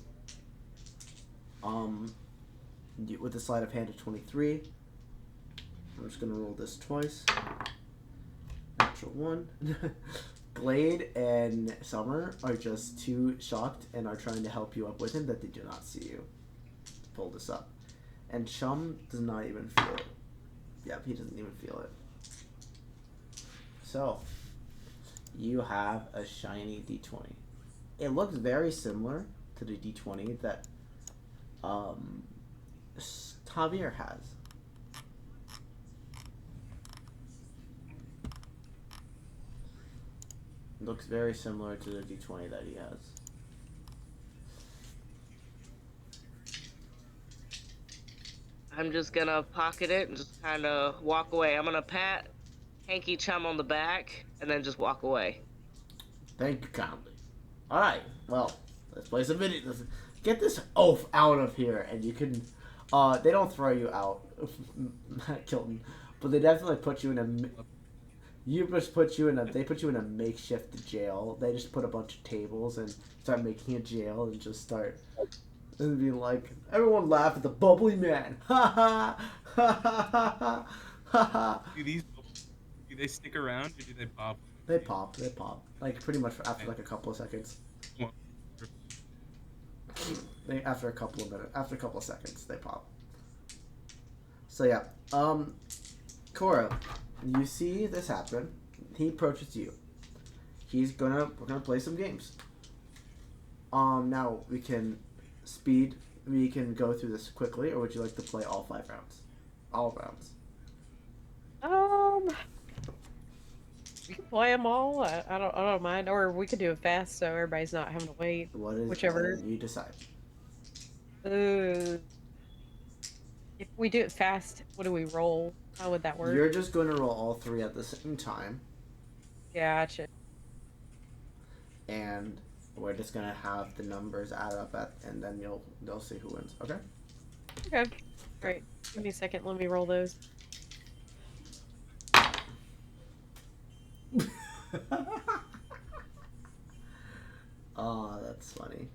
With a sleight of hand of 23, I'm just gonna roll this twice. Natural 1. Glade and Summer are just too shocked and are trying to help you up with him that they do not see you pull this up. And Chum does not even feel it. Yep, he doesn't even feel it. So, you have a shiny D20. It looks very similar to the D20 that Javier has. It looks very similar to the D20 that he has. I'm just gonna pocket it and just kind of walk away. I'm gonna pat Hanky Chum on the back and then just walk away. Thank you kindly. Alright, well, let's play some video. Let's get this oaf out of here, and you can... they don't throw you out, Kilton, but they definitely put you in a... They put you in a makeshift jail. They just put a bunch of tables and start making a jail and just start and be like, everyone laugh at the bubbly man. Ha ha ha ha ha ha ha. Do they stick around or do they pop? They pop. They pop. Like pretty much after like a couple of seconds. Well, After a couple of minutes, after a couple of seconds, they pop. So yeah, Cora, you see this happen. He approaches you. We're gonna play some games. Now we can go through this quickly, or would you like to play all 5 rounds? All rounds. We can play them all. I don't mind, or we could do it fast so everybody's not having to wait. Whichever you decide. If we do it fast, what do we roll? How would that work? You're just going to roll all 3 at the same time. Gotcha. And we're just gonna have the numbers add up and then they'll see who wins. Okay. Okay. Great. Give me a second. Let me roll those. Oh, that's funny.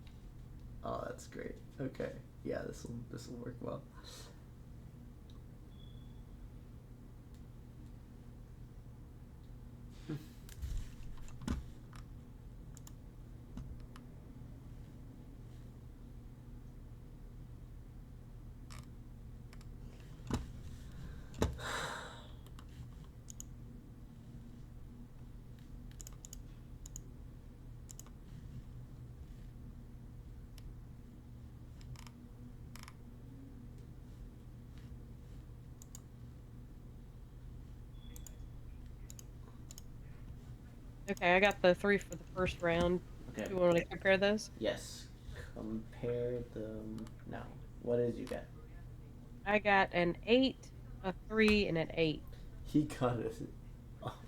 Oh, that's great. Okay. Yeah, this will work well. Okay, I got the 3 for the first round. Okay. Do you want to compare those? Yes. Compare them now. What did you get? I got an 8, a 3, and an 8. He got it.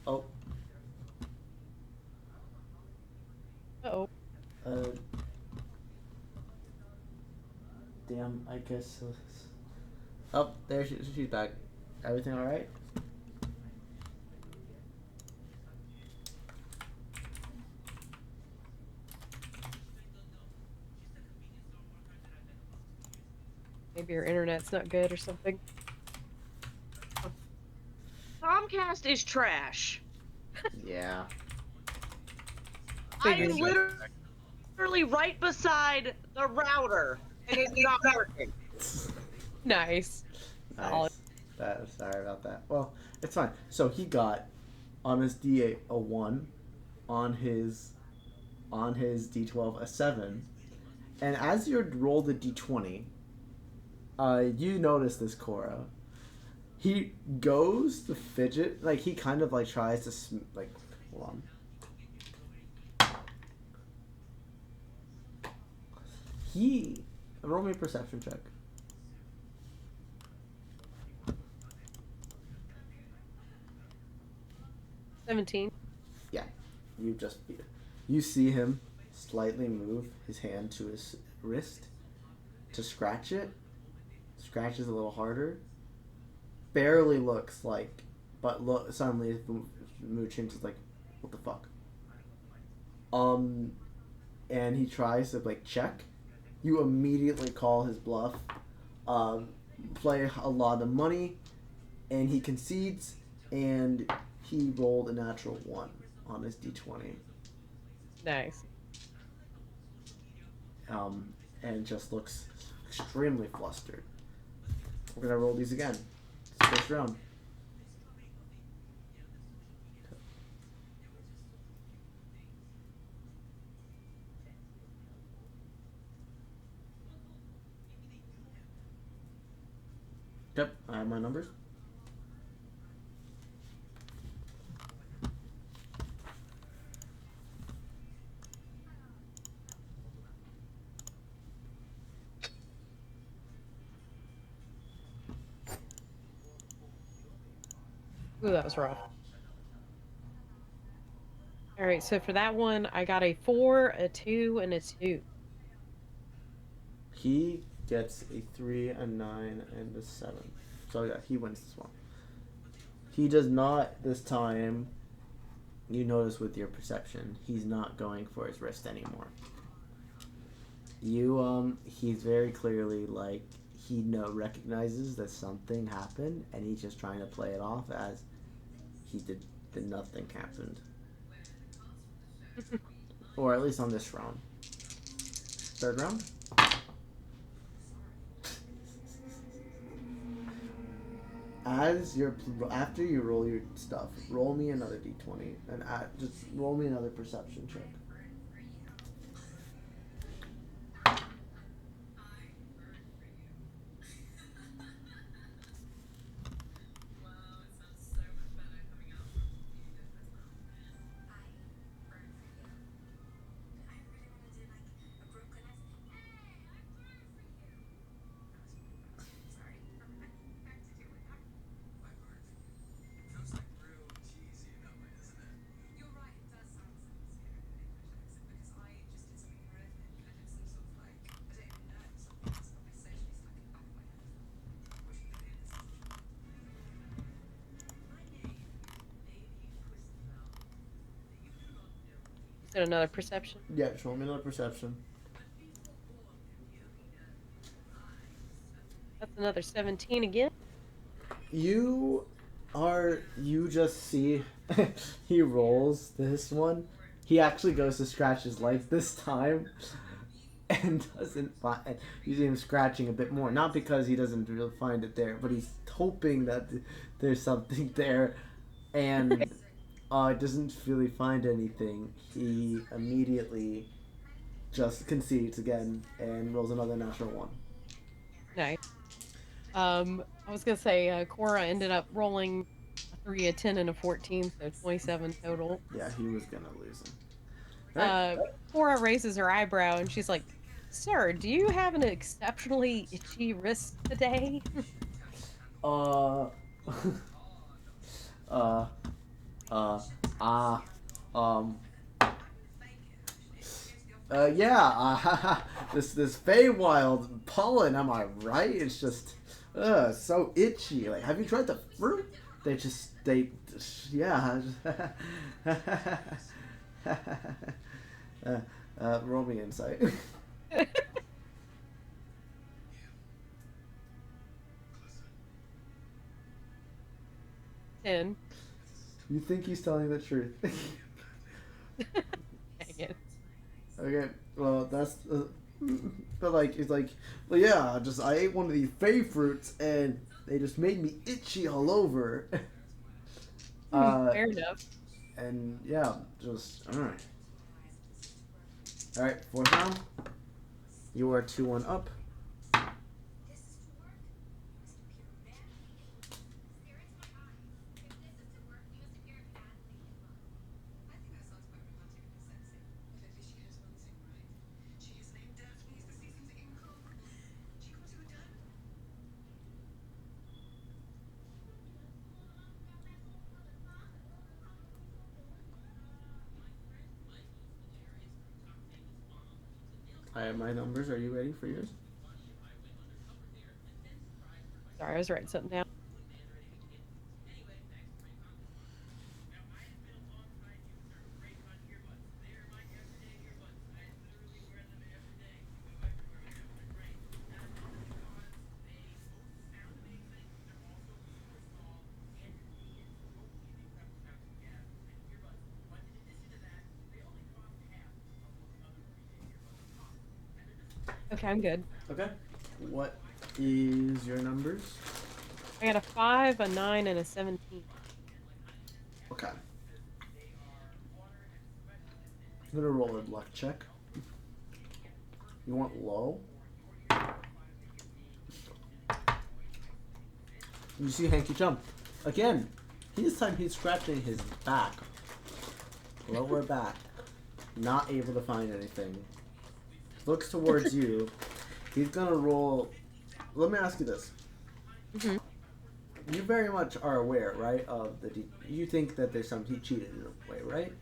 Oh. Uh-oh. Damn, I guess. Oh, there she's back. Everything all right? Maybe your internet's not good or something. Comcast is trash. Yeah. I am literally right beside the router, and it's not working. Nice. Nice. Sorry about that. Well, it's fine. So he got on his D8 a 1, on his D12 a 7, and as you roll the D20, you notice this, Cora. He goes to fidget, like he kind of like tries to hold on. Roll me a perception check. $17. Yeah, you see him slightly move his hand to his wrist to scratch it. Scratches a little harder. Barely looks like, but suddenly the mood changes. Like, what the fuck? And he tries to like check. You immediately call his bluff. Play a lot of money, and he concedes. And he rolled a natural 1 on his D20. Nice. And just looks extremely flustered. We're gonna roll these again. It's first round. Yep, I have my numbers. Ooh, that was rough. Alright, so for that one, I got a 4, a 2, and a 2. He gets a 3, a 9, and a 7. So yeah, he wins this one. He does not this time you notice with your perception, he's not going for his wrist anymore. He's very clearly like he recognizes that something happened, and he's just trying to play it off as he did nothing happened, or at least on this round. Third round. After you roll your stuff, roll me another d20 and just roll me another perception check. Is it another perception? Yeah, show me another perception. That's another 17 again. You just see he rolls this one. He actually goes to scratch his leg this time and doesn't find. You see him scratching a bit more, not because he doesn't really find it there, but he's hoping that there's something there, and doesn't really find anything. He immediately just concedes again and rolls another natural one. Nice. I was gonna say Cora ended up rolling a 3, a 10, and a 14, so 27 total. Yeah, he was gonna lose him. Right. Cora raises her eyebrow and she's like, "Sir, do you have an exceptionally itchy wrist today?" uh, uh, yeah, this Feywild pollen, am I right? It's just, so itchy. Like, have you tried the fruit? Yeah. Roll me insight. 10. You think he's telling the truth? Dang it. Okay, well that's, but like it's like, well yeah, just I ate one of these fey fruits and they just made me itchy all over. Fair enough. And yeah, just all right, fourth round. You are 2-1 up. I have my numbers. Are you ready for yours? Sorry, I was writing something down. Okay, I'm good. Okay. What is your numbers? I got a 5, a 9, and a 17. Okay. I'm gonna roll a luck check. You want low? You see Hanky jump. Again, this time he's scratching his back. Lower back. Not able to find anything. Looks towards you. He's gonna roll. Let me ask you this. Mm-hmm. You very much are aware, right, of you think that there's some, he cheated in a way, right?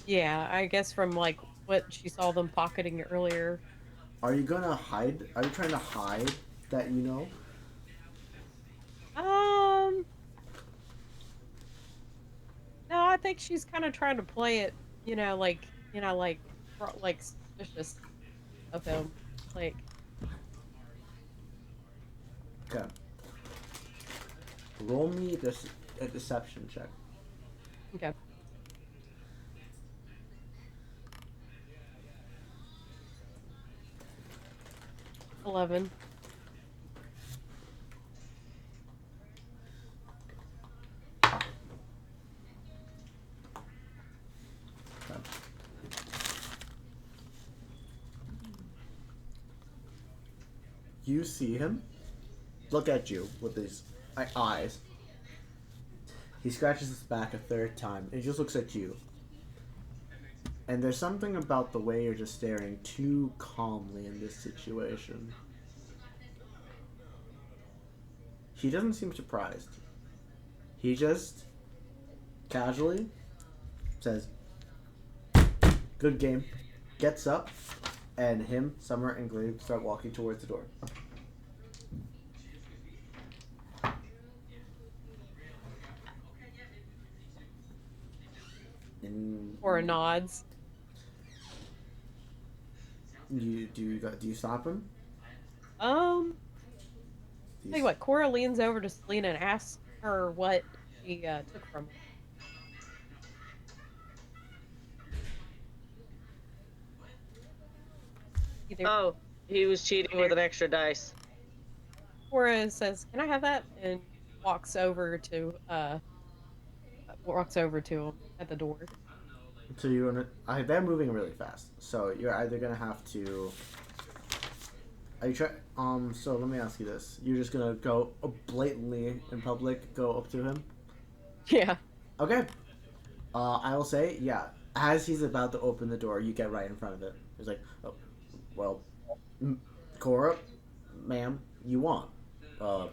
Yeah, I guess from like what she saw them pocketing earlier. Are you gonna hide? Are you trying to hide that you know? No, I think she's kind of trying to play it, like suspicious of him. Like, Okay. Roll me this a deception check. okay. 11. Okay. You see him look at you with his eyes. He scratches his back a third time and he just looks at you. And there's something about the way you're just staring too calmly in this situation. He doesn't seem surprised. He just casually says, "Good game," gets up, and him, Summer, and Greebo start walking towards the door. Or nods. Do you stop him? Tell you what, Cora leans over to Selena and asks her what she took from her. Oh, he was cheating with an extra dice. Cora says, "Can I have that?" and walks over to him at the door. So you're gonna. They're moving really fast. So you're either gonna have to. Are you try? So let me ask you this: you're just gonna go blatantly in public, go up to him? Yeah. Okay. I will say, yeah. As he's about to open the door, you get right in front of it. He's like, "Oh, well, Cora, ma'am, you want? I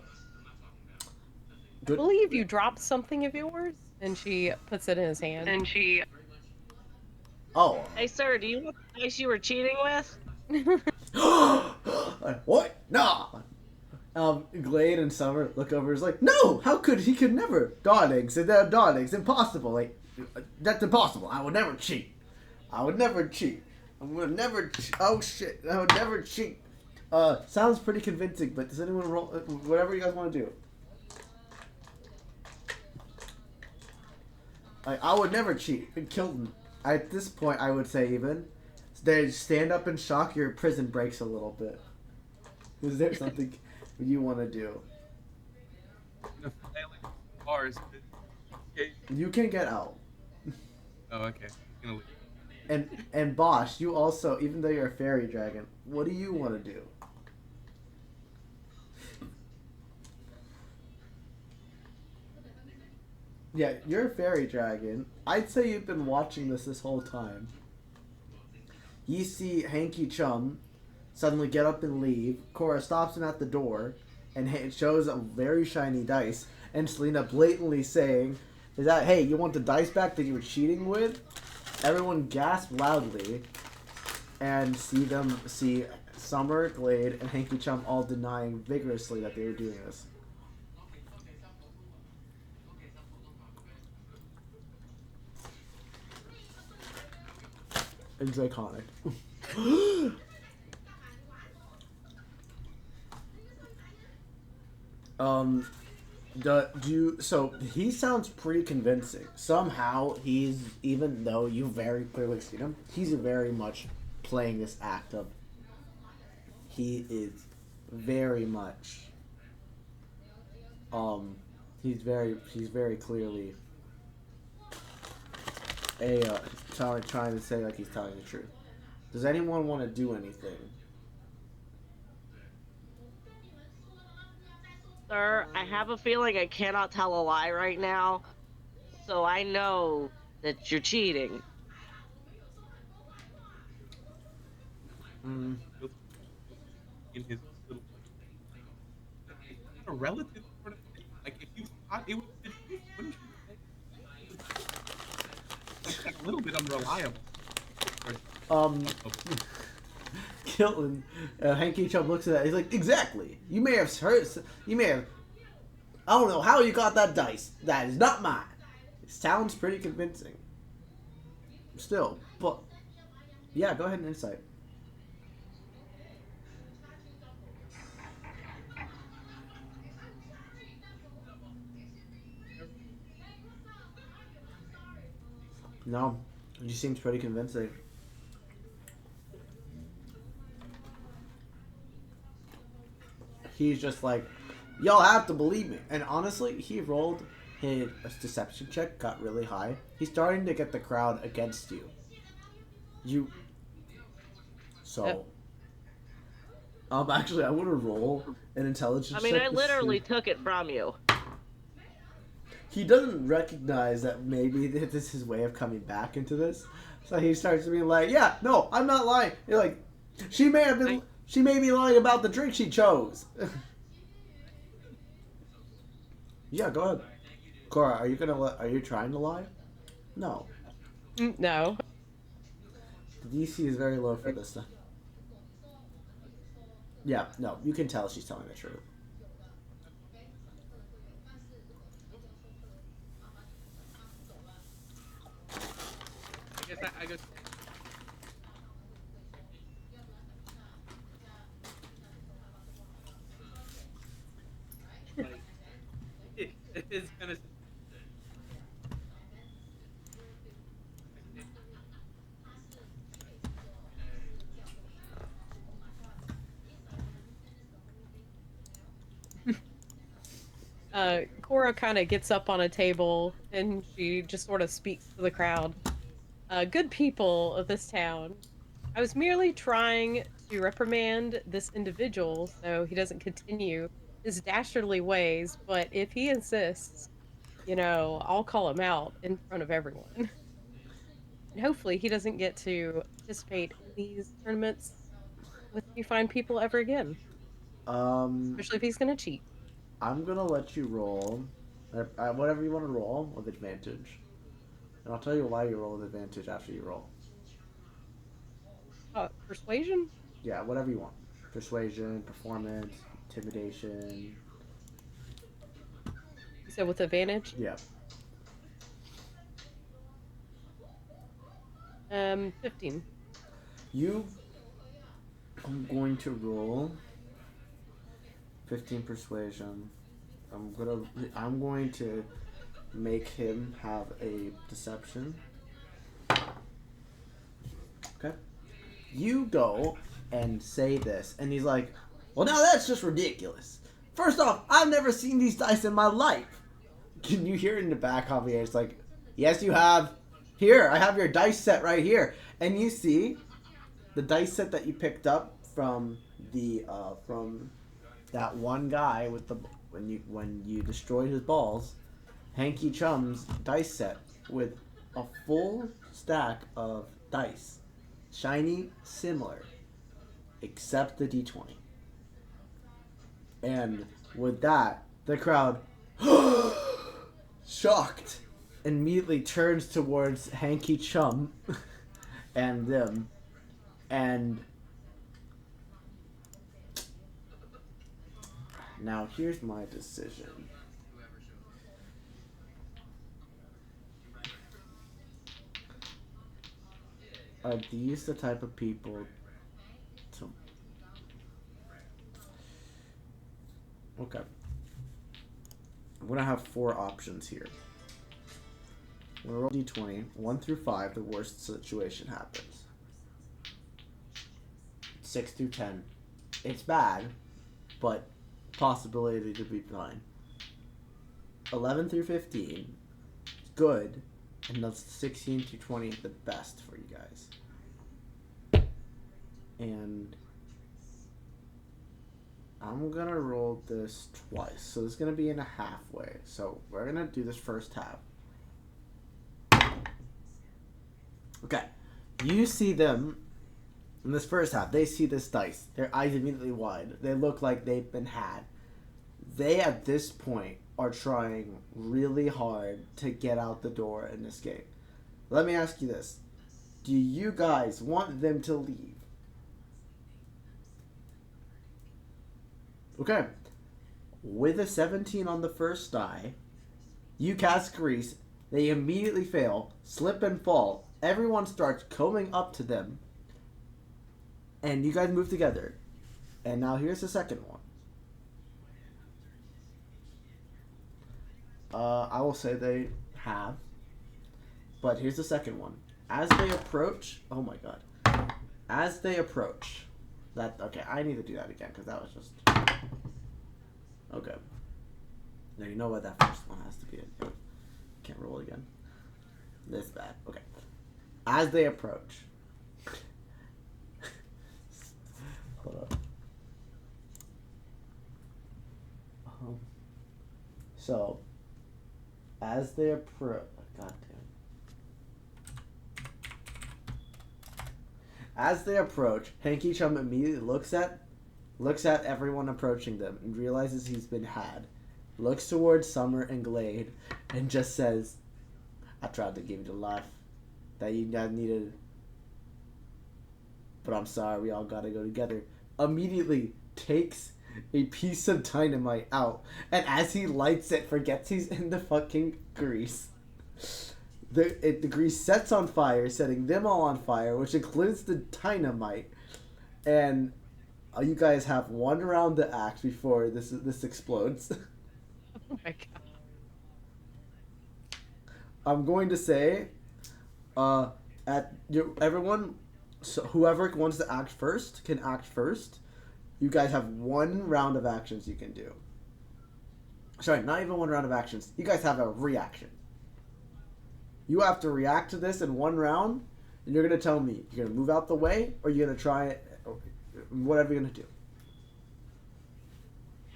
Good. believe you dropped something of yours," and she puts it in his hand. Oh. Hey, sir, do you want the dice you were cheating with? What? Nah. Glade and Summer look over. Is like, no. How could he? Could never. Darlings, impossible. Like, that's impossible. I would never cheat. I would never cheat. Oh shit! I would never cheat. Sounds pretty convincing. But does anyone roll? Whatever you guys want to do. I would never cheat. And kill them. At this point, I would say even. They stand up in shock. Your prison breaks a little bit. Is there something you want to do? Bars. Okay. You can get out. Oh, okay. I'm gonna leave. And Bosch, you also, even though you're a fairy dragon, what do you want to do? Yeah, you're a fairy dragon. I'd say you've been watching this whole time. You see Hanky Chum suddenly get up and leave. Cora stops him at the door and shows a very shiny dice. And Selena blatantly saying, "Is that, hey, you want the dice back that you were cheating with?" Everyone gasp loudly and see Summer, Glade, and Hanky Chum all denying vigorously that they were doing this. It's iconic. So he sounds pretty convincing. Somehow he's, even though you very clearly seen him, he's very much playing this act of. He is very much. He's very clearly trying to say like he's telling the truth. Does anyone want to do anything? Sir, I have a feeling I cannot tell a lie right now, so I know that you're cheating. In his little, a relative sort of thing. Like if you thought it was the truth, wouldn't you say? Like a little bit unreliable. Kilton, Hanky Chum looks at that. He's like, exactly. You may have heard. I don't know how you got that dice. That is not mine. sounds pretty convincing. Still, but yeah, go ahead and insight. No, it just seems pretty convincing. He's just like, y'all have to believe me. And honestly, he rolled his deception check, got really high. He's starting to get the crowd against you. So, Yep. actually, I want to roll an intelligence I mean, check I to literally see. took it from you. He doesn't recognize that maybe this is his way of coming back into this. So he starts to be like, yeah, no, I'm not lying. You're like, she may be lying about the drink she chose. Yeah, go ahead. Cora, are you trying to lie? No. No. The DC is very low for this stuff. Yeah, no, you can tell she's telling the truth. I guess. Like, it is kind of. Cora kind of gets up on a table and she just sort of speaks to the crowd. Good people of this town, I was merely trying to reprimand this individual so he doesn't continue his dastardly ways, but if he insists, I'll call him out in front of everyone. And hopefully he doesn't get to participate in these tournaments with you fine people ever again, Um, especially if he's going to cheat. I'm gonna let you roll, whatever you want to roll with advantage, and I'll tell you why you roll with advantage after you roll. Persuasion? Yeah, whatever you want. Persuasion, performance, intimidation. You said with advantage? Yeah. 15. I'm going to roll 15 persuasion. I'm going to make him have a deception. Okay. You go and say this, and he's like, well, now that's just ridiculous. First off, I've never seen these dice in my life. Can you hear it in the back, Javier? It's like, yes, you have. Here, I have your dice set right here. And you see the dice set that you picked up from from that one guy with the when you destroyed his balls, Hanky Chum's dice set with a full stack of dice, shiny, similar, except the D20. And with that, the crowd, shocked, immediately turns towards Hanky Chum and them, and now here's my decision. Are these the type of people to... Okay. I'm going to have 4 options here. I'm going to roll D20. 1 through 5, the worst situation happens. 6 through 10, it's bad, but possibility to be fine. 11 through 15, it's good, and that's 16 through 20, the best for you guys. And I'm gonna roll this twice, so it's gonna be in a halfway. So we're gonna do this first half. Okay, you see them in this first half. They see this dice. Their eyes immediately wide. They look like they've been had. They at this point are trying really hard to get out the door and escape. Let me ask you this: do you guys want them to leave? Okay. With a 17 on the first die, you cast Grease, They immediately fail, slip and fall. Everyone starts coming up to them, and you guys move together. And now here's the second one. I will say they have, but here's the second one. As they approach, oh my god. As they approach, okay, I need to do that again because that was just, okay. Now you know what that first one has to be. Can't roll again. This bad. Okay. As they approach. Hold up. So, as they approach, goddamn. As they approach, Hanky Chum immediately looks at everyone approaching them and realizes he's been had. Looks towards Summer and Glade and just says, I tried to give you the life that you needed, but I'm sorry, we all gotta go together. Immediately takes a piece of dynamite out, and as he lights it, forgets he's in the fucking grease. The grease sets on fire, setting them all on fire, which includes the dynamite. And you guys have one round to act before this explodes. Oh my god. I'm going to say, everyone, so whoever wants to act first can act first. You guys have one round of actions you can do. Sorry, not even one round of actions. You guys have a reaction. You have to react to this in one round, and you're going to tell me you're going to move out the way, or you're going to try it, or whatever you're going to do.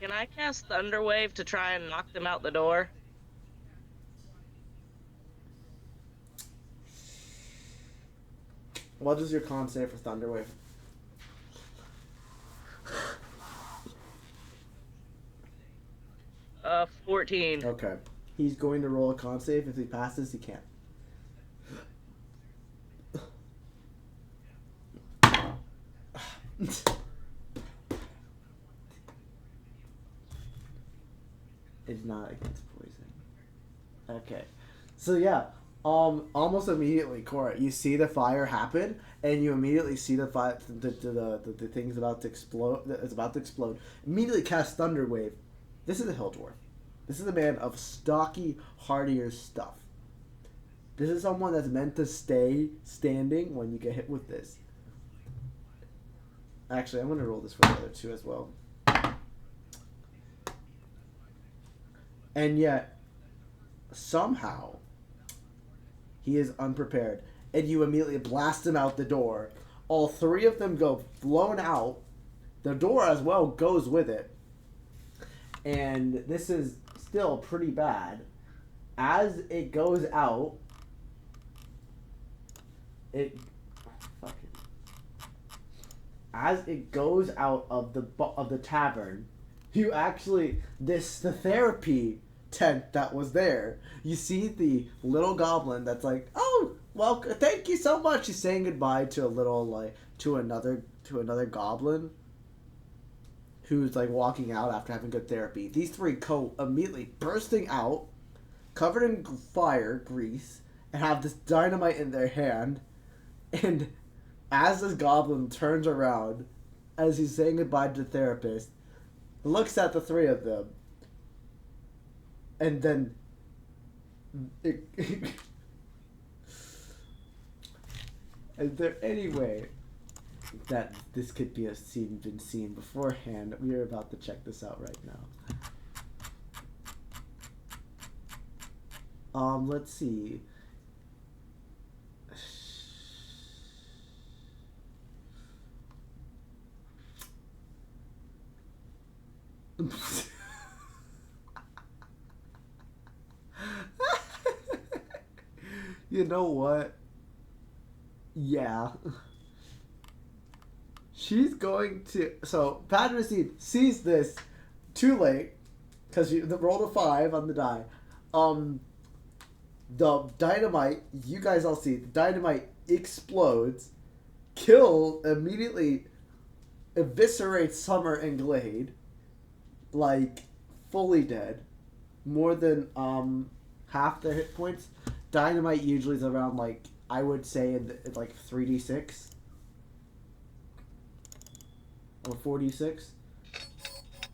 Can I cast Thunderwave to try and knock them out the door? What does your con say for Thunderwave? 14. Okay. He's going to roll a con save. If he passes, he can't. It's not against poison. Okay. So yeah, almost immediately, Cora, you see the fire happen, and you immediately see the fire, the thing's about to explode. It's about to explode. Immediately cast Thunder Wave. This is a hill dwarf. This is a man of stocky, hardier stuff. This is someone that's meant to stay standing when you get hit with this. Actually, I'm going to roll this for the other two as well. And yet, somehow, he is unprepared. And you immediately blast him out the door. All three of them go flown out. The door as well goes with it. And this is still pretty bad. As it goes out, as it goes out of the tavern, you actually the therapy tent that was there. You see the little goblin that's like, "Oh, well, thank you so much." He's saying goodbye to another goblin who's like walking out after having good therapy. These three go immediately bursting out, covered in fire, grease, and have this dynamite in their hand. And as this goblin turns around, as he's saying goodbye to the therapist, looks at the three of them, and then is there any way that this could be been seen beforehand? We are about to check this out right now. Let's see. You know what? Yeah. She's going to... So, Padre sees this too late, because she rolled a 5 on the die. The dynamite, you guys all see, the dynamite explodes, immediately eviscerates Summer and Glade, like, fully dead. More than, half their hit points. Dynamite usually is around like I would say like 3d6 or 4d6,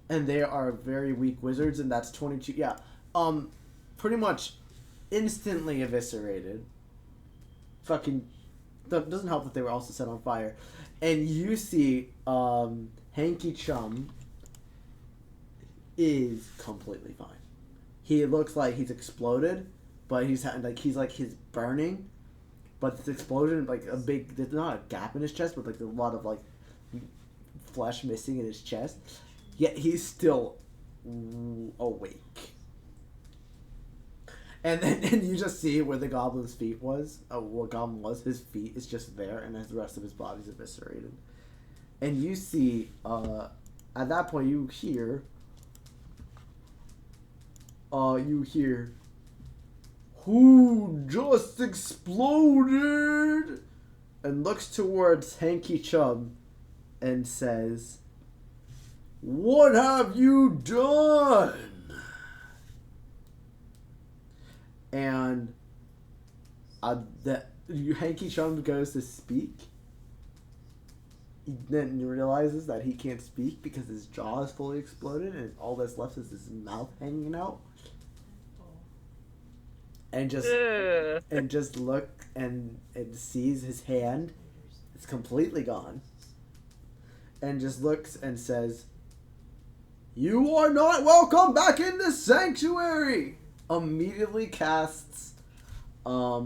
and they are very weak wizards, and that's 22. Yeah, pretty much instantly eviscerated. Fucking that doesn't help that they were also set on fire, and you see Hanky Chum is completely fine. He looks like he's exploded, but he's burning. But this explosion, like a big, there's not a gap in his chest, but like there's a lot of like flesh missing in his chest. Yet he's still awake. And then and you just see where the goblin's feet was. What goblin was, his feet is just there, and the rest of his body's eviscerated. And you see, at that point, you hear, who just exploded? And looks towards Hanky Chum and says, what have you done? And Hanky Chum goes to speak. He then realizes that he can't speak because his jaw is fully exploded and all that's left is his mouth hanging out. And just look and sees his hand. It's completely gone. And just looks and says, you are not welcome back in this sanctuary. Immediately casts a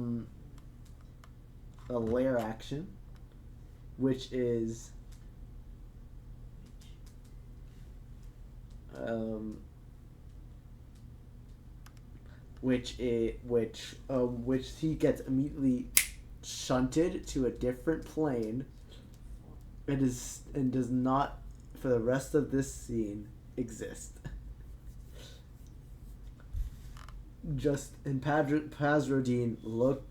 lair action, which is which he gets immediately shunted to a different plane and does not for the rest of this scene exist. And Pazrodine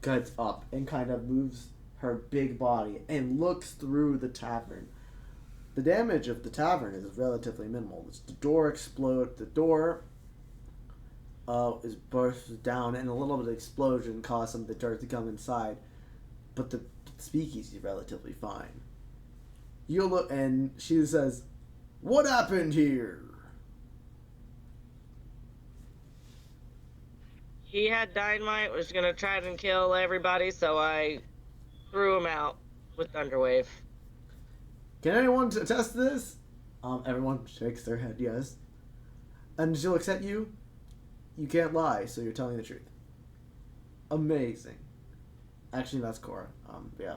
gets up and kind of moves her big body and looks through the tavern. The damage of the tavern is relatively minimal. The door explodes. The door is burst down, and a little bit of explosion caused some of the dirt to come inside. But the speakeasy is relatively fine. You look, and she says, "What happened here?" He had dynamite, was gonna try and kill everybody, so I threw him out with Thunderwave. Can anyone attest to this? Everyone shakes their head, yes. And she looks at you. You can't lie, so you're telling the truth. Amazing. Actually, that's Cora. Yeah.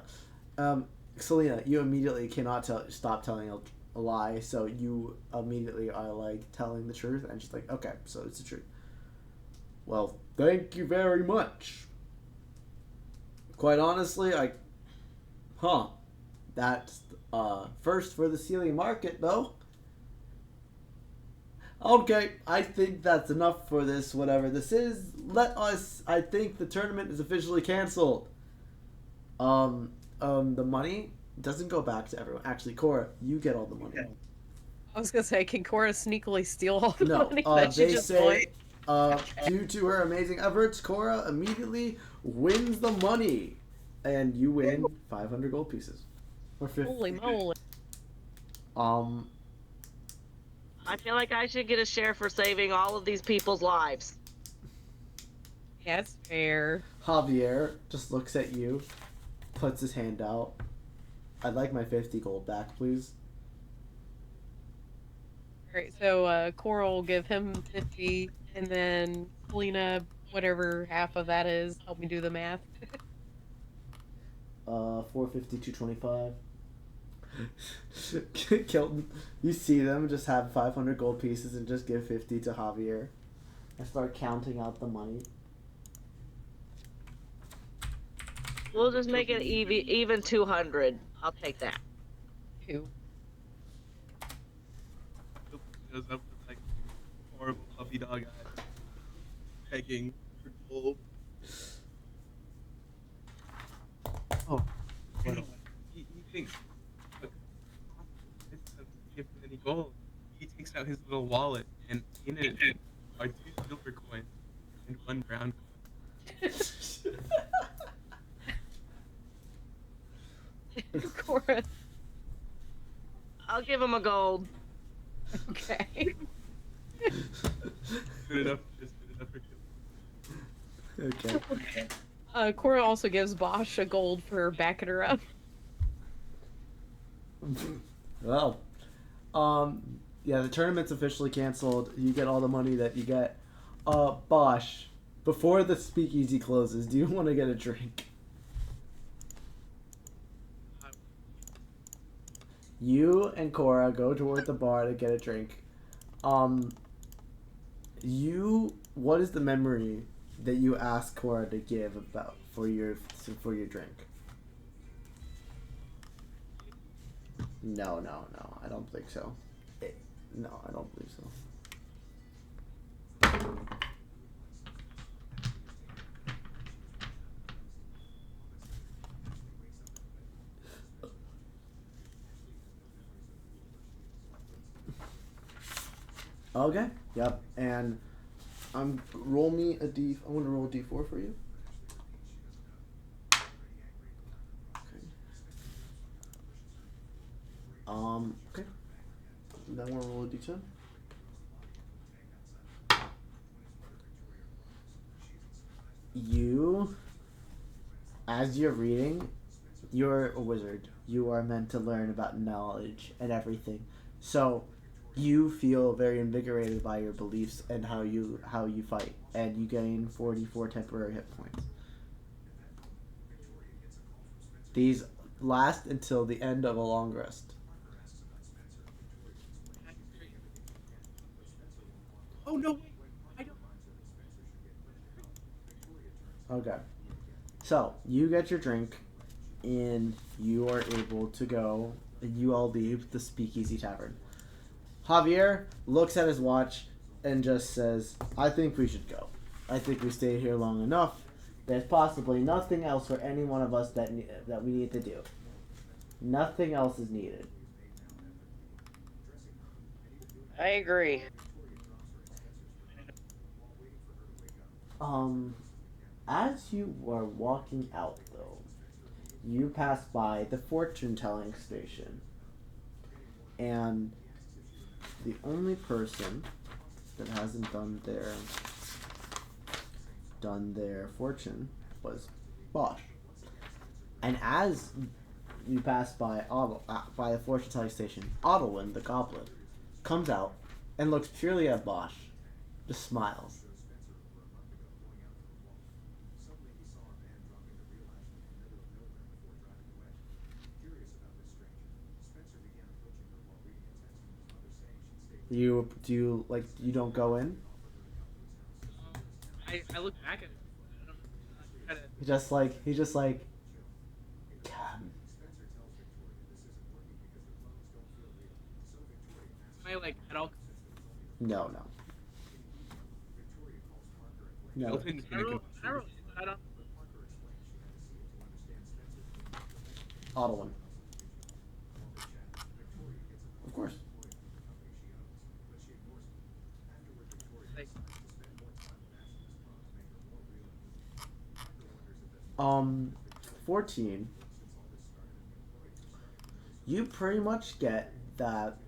Selena, you immediately cannot stop telling a lie, so you immediately are like telling the truth, and she's like, okay, so it's the truth. Well, thank you very much. Quite honestly, that's first for the Celia market, though. Okay, I think that's enough for this, whatever this is. I think the tournament is officially canceled. The money doesn't go back to everyone. Actually, Cora, you get all the money. I was gonna say, can Cora sneakily steal all the money that they she just say, due to her amazing efforts, Cora immediately wins the money. And you win 500 gold pieces. Or 50. Holy moly. I feel like I should get a share for saving all of these people's lives. Yeah, it's fair. Javier just looks at you, puts his hand out. I'd like my 50 gold back, please. Alright, so Cora will give him 50, and then Selena, whatever half of that is, help me do the math. 450, 225. Kilton, you see them just have 500 gold pieces and just give 50 to Javier. I start counting out the money. We'll just make it even 200. I'll take that. 2. Goes up with like horrible puppy dog eyes, begging for gold. Oh, well, he thinks instead of giving any gold, he takes out his little wallet, and in it are 2 silver coins and 1 brown coin. Cora. I'll give him a gold. Okay. Good enough. Just good enough for him. Okay. Cora also gives Bosch a gold for backing her up. Well, yeah, the tournament's officially canceled. You get all the money that you get. Bosch, before the speakeasy closes, do you want to get a drink? You and Cora go toward the bar to get a drink. What is the memory that you ask Cora to give about for your drink? No, I don't think so. No, I don't believe so. Okay. Yep. And roll me a d. I want to roll a d4 for you. Okay. Okay. Then I want to roll a d10. You, as you're reading, you're a wizard. You are meant to learn about knowledge and everything. So, you feel very invigorated by your beliefs and how you fight, and you gain 44 temporary hit points. These last until the end of a long rest. Oh no! I don't. Okay. So, you get your drink, and you are able to go, and you all leave the Speakeasy Tavern. Javier looks at his watch and just says, I think we should go. I think we stayed here long enough. There's possibly nothing else for any one of us that we need to do. Nothing else is needed. I agree. As you are walking out, though, you pass by the fortune-telling station. And the only person that hasn't done their fortune was Bosch. And as you pass by by the fortune-telling station, Odilwin, the goblin, comes out and looks purely at Bosch, just smiles. You don't go in? I look back at it. I don't. He's just like, come. Am I like at all? No. Milton's gonna go. I don't. Odilwin. Of course. Like, 14. You pretty much get that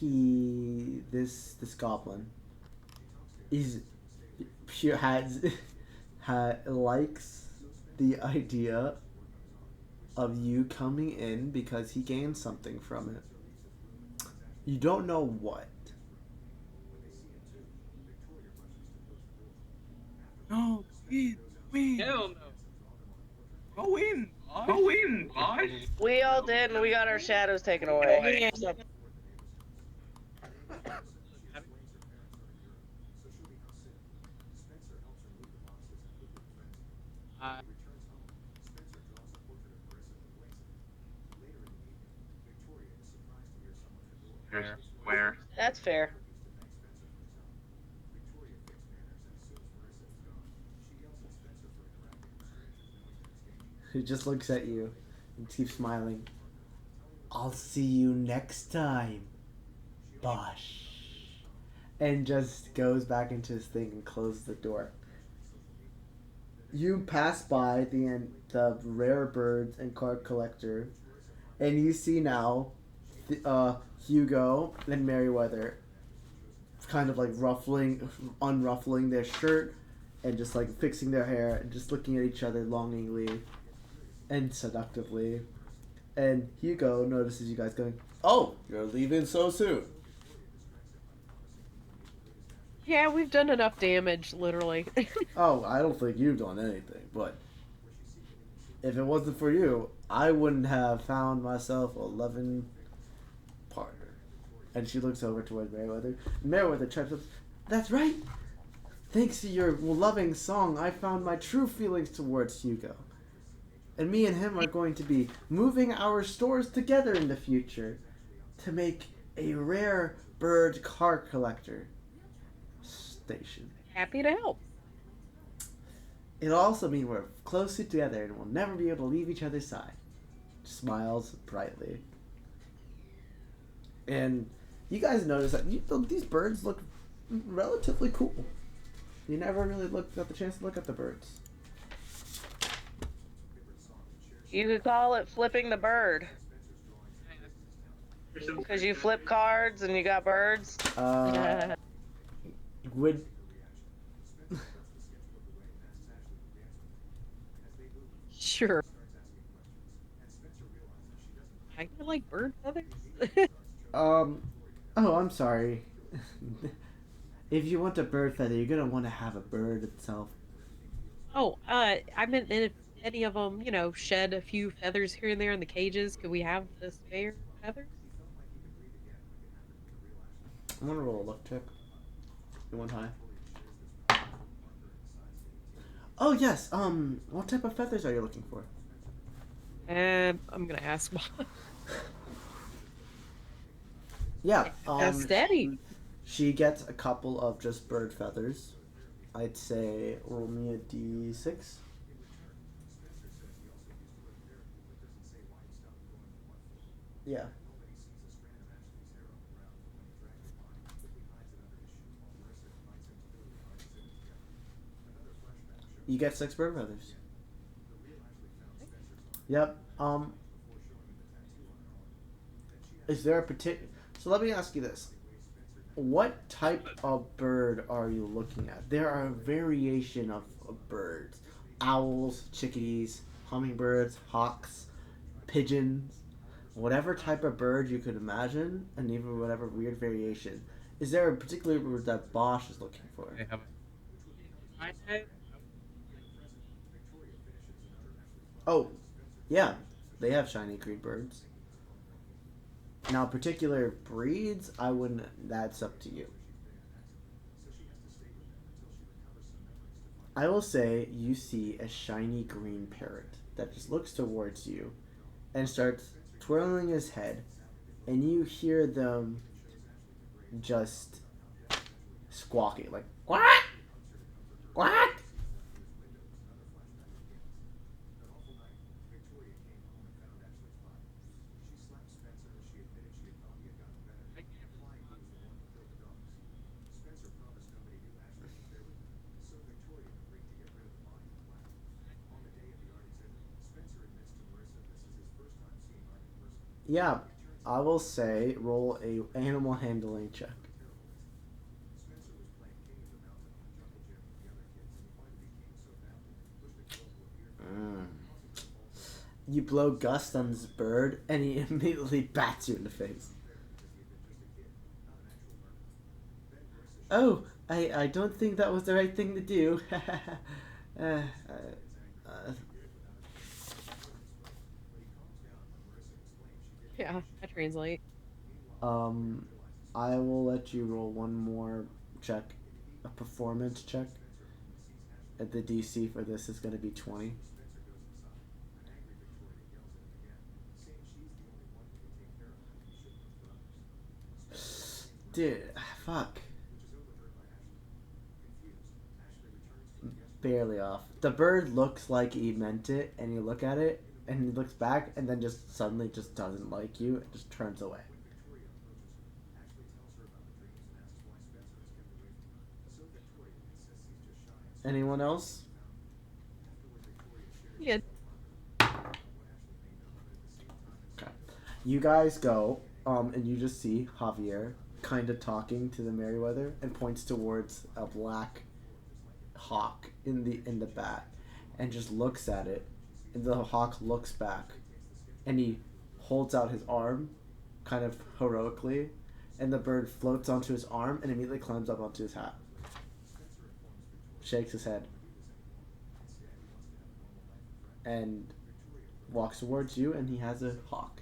this goblin is pure likes the idea of you coming in because he gains something from it. You don't know what. no, win. Hell no. Go in, boss. Go in, boss. We all did, and we got our shadows taken away. So, Where? that's fair. He just looks at you and keeps smiling. I'll see you next time, Bosch. And just goes back into his thing and closes the door. You pass by the rare birds and card collector, and you see now, Hugo and Merriweather kind of like unruffling their shirt, and just like fixing their hair and just looking at each other longingly and seductively. And Hugo notices you guys going, "Oh, you're leaving so soon." Yeah, we've done enough damage, literally. Oh, I don't think you've done anything, but if it wasn't for you, I wouldn't have found myself a loving partner. And she looks over toward Merriweather. Merriweather chimes up, "That's right. Thanks to your loving song, I found my true feelings towards Hugo. And me and him are going to be moving our stores together in the future to make a rare bird car collector station. Happy to help. It'll also mean we're closely together and we'll never be able to leave each other's side." Smiles brightly. And you guys notice that these birds look relatively cool. You never really got the chance to look at the birds. You could call it flipping the bird. Because you flip cards and you got birds. Would Sure. I like bird feathers. oh, I'm sorry. If you want a bird feather, you're gonna want to have a bird itself. Oh, I meant if any of them, shed a few feathers here and there in the cages, could we have the spare feathers? I'm gonna roll a luck check. You want high? Oh yes. What type of feathers are you looking for? I'm gonna ask Mom. Yeah. Steady. She gets a couple of just bird feathers. I'd say roll me a d6. Yeah. You get 6 bird feathers. Yep. Is there a particular? So let me ask you this: what type of bird are you looking at? There are a variation of birds: owls, chickadees, hummingbirds, hawks, pigeons, whatever type of bird you could imagine, and even whatever weird variation. Is there a particular bird that Bosch is looking for? They have Oh, yeah, they have shiny green birds. Now, particular breeds, I wouldn't. That's up to you. I will say you see a shiny green parrot that just looks towards you and starts twirling his head, and you hear them just squawking like quack, quack. Yeah, I will say roll a animal handling check. Mm. You blow gust on this bird, and he immediately bats you in the face. Oh, I don't think that was the right thing to do. uh, uh, uh, Yeah, I translate. um, I will let you roll one more check, a performance check. At the DC for this is going to be 20. Dude, fuck. Barely off. The bird looks like he meant it, and you look at it, and he looks back, and then just suddenly just doesn't like you, and just turns away. Anyone else? Yeah. Okay. You guys go, and you just see Javier kind of talking to the Merryweather and points towards a black hawk in the back, and just looks at it, and the hawk looks back, and he holds out his arm, kind of heroically, and the bird floats onto his arm and immediately climbs up onto his hat. Shakes his head. And walks towards you, and he has a hawk.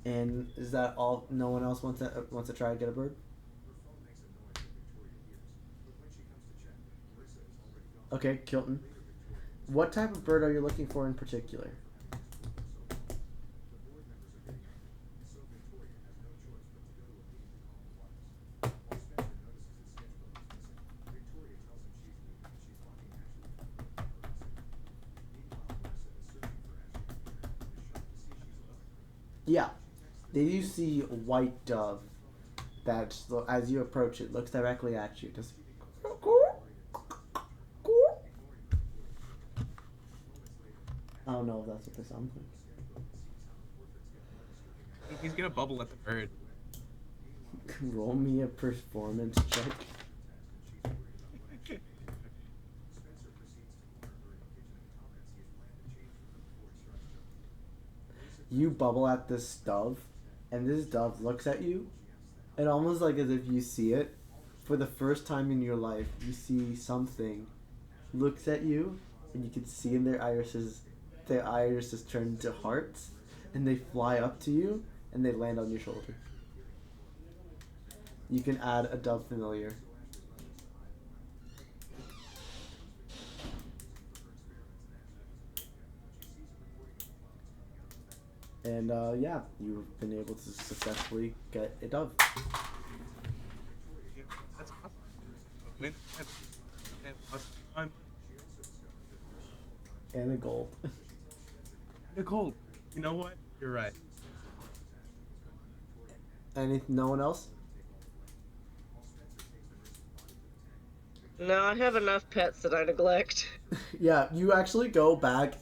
And is that all? No one else wants to try to get a bird? Okay, Kilton. What type of bird are you looking for in particular? Yeah. You see a white dove that, as you approach it, looks directly at you. Just. I don't know if that's what they sound like. He's gonna bubble at the bird. Roll me a performance check. You bubble at this dove, and this dove looks at you, and almost like as if you see it, for the first time in your life, you see something looks at you, and you can see in their irises turn into hearts, and they fly up to you, and they land on your shoulder. You can add a dove familiar. And yeah, you've been able to successfully get a dove. Yeah, that's awesome. And a gold. The gold. You know what? You're right. No one else? No, I have enough pets that I neglect. Yeah, you actually go back,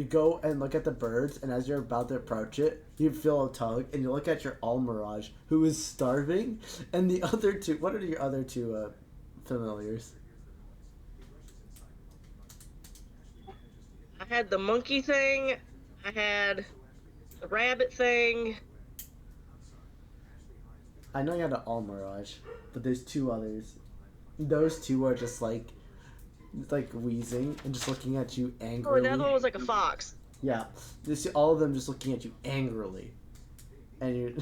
go and look at the birds, and as you're about to approach it, you feel a tug, and you look at your Almirage, who is starving, and the other two. What are your other two familiars? I had the monkey thing. I had the rabbit thing. I know you had an Almirage, but there's two others. Those two are just like wheezing and just looking at you angrily. Oh, that one was like a fox. Yeah, you see all of them just looking at you angrily, and you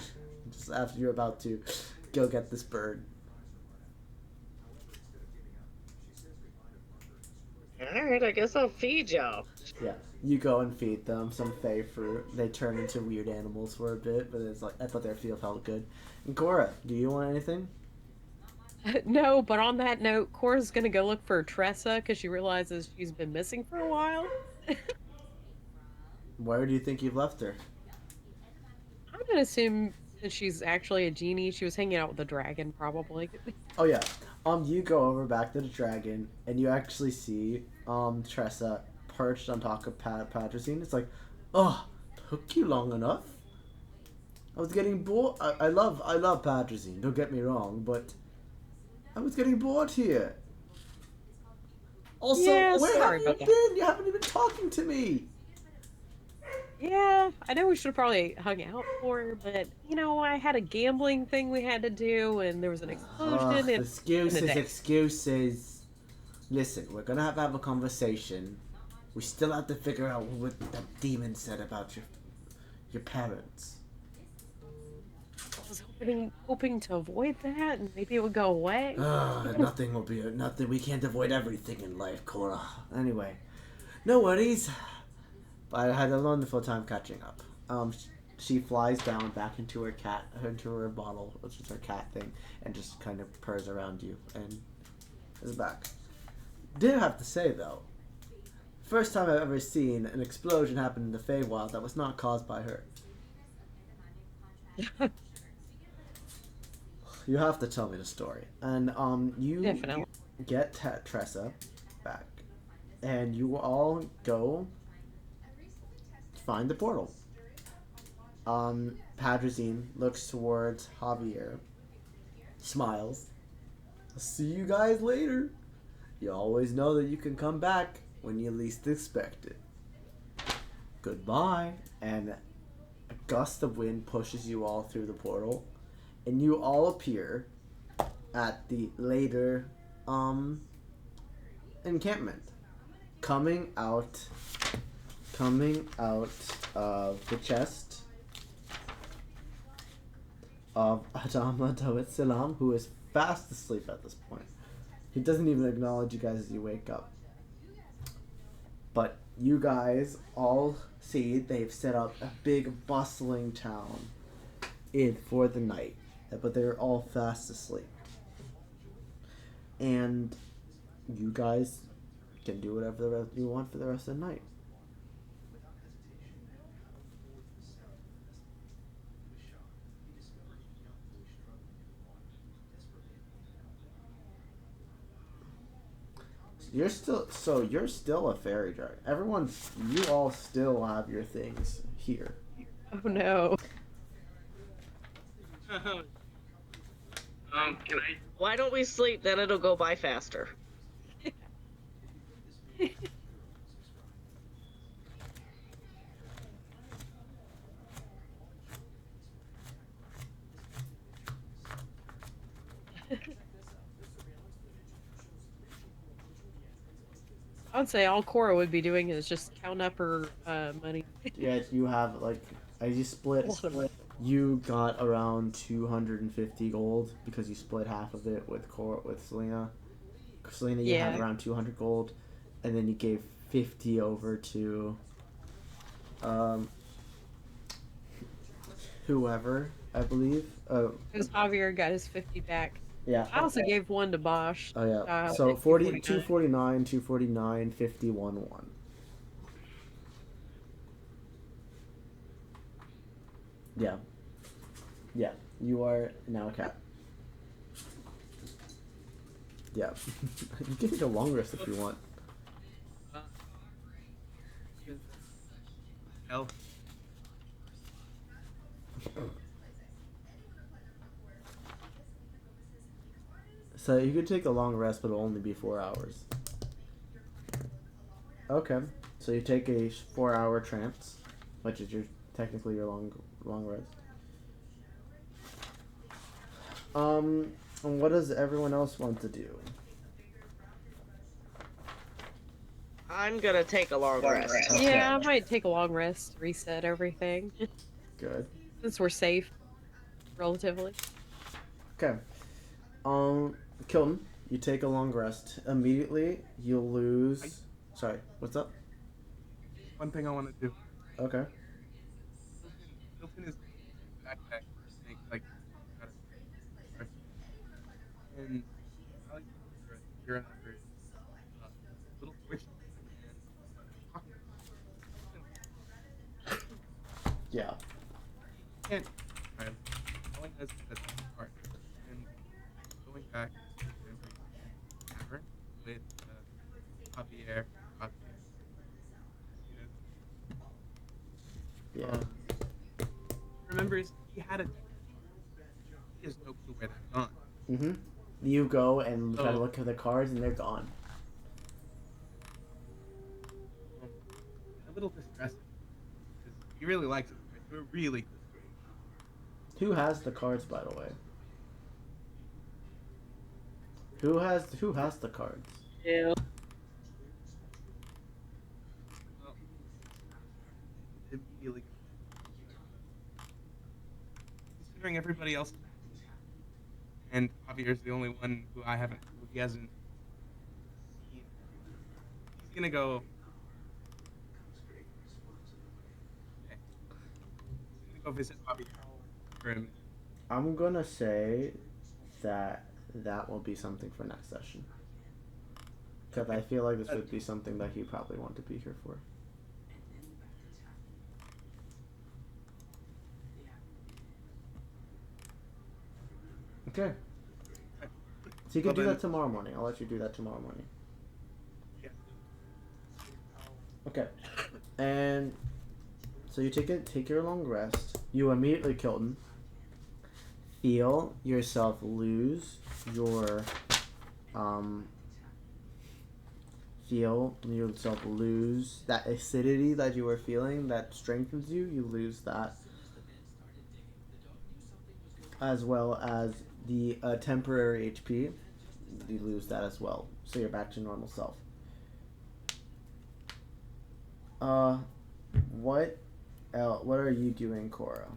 just after you're about to go get this bird. Alright, I guess I'll feed y'all. Yeah, you go and feed them some fey fruit. They turn into weird animals for a bit, but it's like I thought their feel felt good. And Cora, do you want anything? No, but on that note, Cora's gonna go look for Tressa because she realizes she's been missing for a while. Where do you think you've left her? I'm gonna assume that she's actually a genie. She was hanging out with the dragon, probably. Oh yeah. You go over back to the dragon, and you actually see Tressa perched on top of Patricine. It's like, oh, took you long enough. I was getting bored. I love Patricine. Don't get me wrong, but I was getting bored here. Also, Yeah, where sorry have you about that. been? You haven't even talking to me. Yeah, I know we should have probably hung out more, but I had a gambling thing we had to do, and there was an explosion. And Excuses. Listen, we're gonna have a conversation. We still have to figure out what the demon said about your parents. I was hoping to avoid that, and maybe it would go away. Nothing will be nothing. We can't avoid everything in life, Cora. Anyway, no worries. I had a wonderful time catching up. She flies down back into her bottle, which is her cat thing, and just kind of purrs around you and is back. Did have to say though, first time I've ever seen an explosion happen in the Feywild that was not caused by her. You have to tell me the story. And Definitely. get Tressa back, and you all go find the portal. Padrazine looks towards Javier, smiles. See you guys later. You always know that you can come back when you least expect it. Goodbye. And a gust of wind pushes you all through the portal, and you all appear at the later encampment. Coming out of the chest of Adama Dawit Salam, who is fast asleep at this point. He doesn't even acknowledge you guys as you wake up. But you guys all see they've set up a big bustling town in for the night. But they're all fast asleep. And you guys can do whatever you want for the rest of the night. You're still a fairy dragon. You all still have your things here. Oh no. Can I? Why don't we sleep? Then it'll go by faster. I'd say all Cora would be doing is just count up her money. Yeah, you have as you split. You got around 250 gold because you split half of it with Selena. Selena, you had around 200 gold, and then you gave 50 over to whoever, I believe. Because Javier got his 50 back. Yeah. I also gave one to Bosch. Oh yeah. So 249, 249, 51, 1. Yeah. Yeah. You are now a cat. Yeah. You can take a long rest if you want. Hell. So you could take a long rest, but it'll only be 4 hours. Okay. So you take a 4-hour trance, which is technically your long rest. And what does everyone else want to do? I'm gonna take a long rest. Okay. Yeah, I might take a long rest, reset everything. Good. Since we're safe, relatively. Okay. Kilton, you take a long rest. Immediately, you'll lose. Sorry, what's up? One thing I want to do. Okay. Hilton is backpack make like and Alexandra you're under little twitch and Yeah. can't telling us that the card and going back to the memory tavern with Javier. Yeah. Remembers he had a deck of cards. He has no clue where they're gone. Mm-hmm. You go and try to look at the cards, and they're gone. A little distressing because he really likes it. They're really good. Who has the cards, by the way? Who has the cards? Yeah. Well, immediately. Considering everybody else, and Javier's the only one who he hasn't seen. He's gonna go. Okay. He's gonna go visit Javier for him. I'm gonna say that will be something for next session. Because I feel like this would be something that he probably want to be here for. Okay. So you can do that tomorrow morning. I'll let you do that tomorrow morning. Yeah. Okay. And so you take your long rest. You immediately, Kilton, feel yourself lose your feel yourself lose that acidity that you were feeling that strengthens you. You lose that, as well as the temporary HP. You lose that as well, so you're back to normal self. What what are you doing, Cora?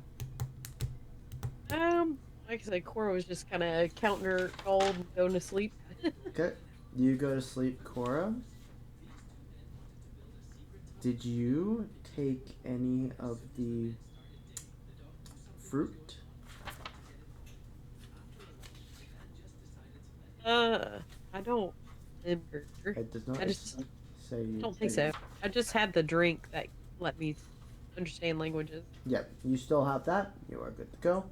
Like I said, Cora was just kind of counting her gold and going to sleep. Okay, you go to sleep, Cora. Did you take any of the fruit? I don't remember. It does not I just say you. don't think so. I just had the drink that let me understand languages. Yep, you still have that. You are good to go.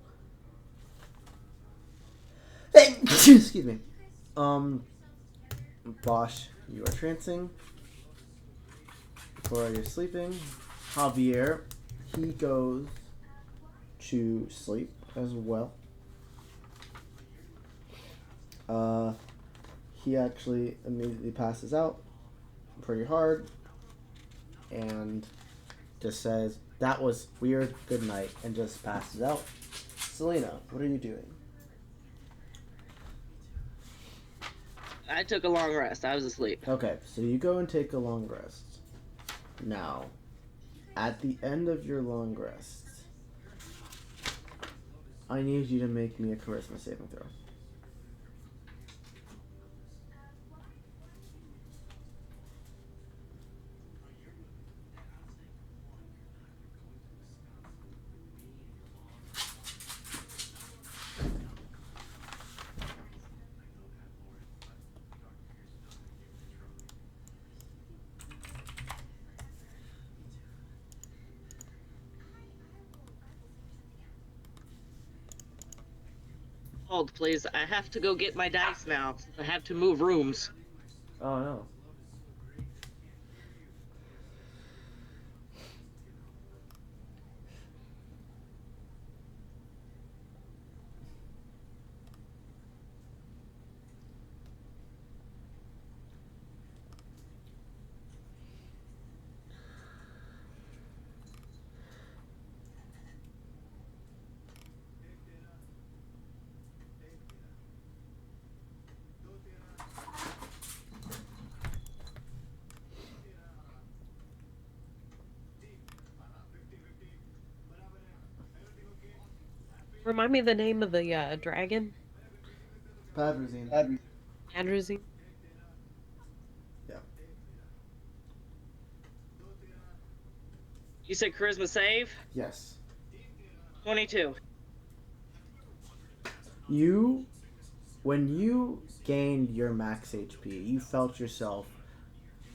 Hey, excuse me. Bosch, you are trancing. Cora, you're sleeping. Javier, he goes to sleep as well. He actually immediately passes out pretty hard and just says, "That was weird, good night," and just passes out. Selena, what are you doing? I took a long rest. I was asleep. Okay, so you go and take a long rest. Now, at the end of your long rest, I need you to make me a charisma saving throw. Hold, please. I have to go get my dice now. I have to move rooms. Oh no. Remind me the name of the dragon. Padrazine. Androzine. Yeah. You said charisma save? Yes. 22. When you gained your max HP, you felt yourself,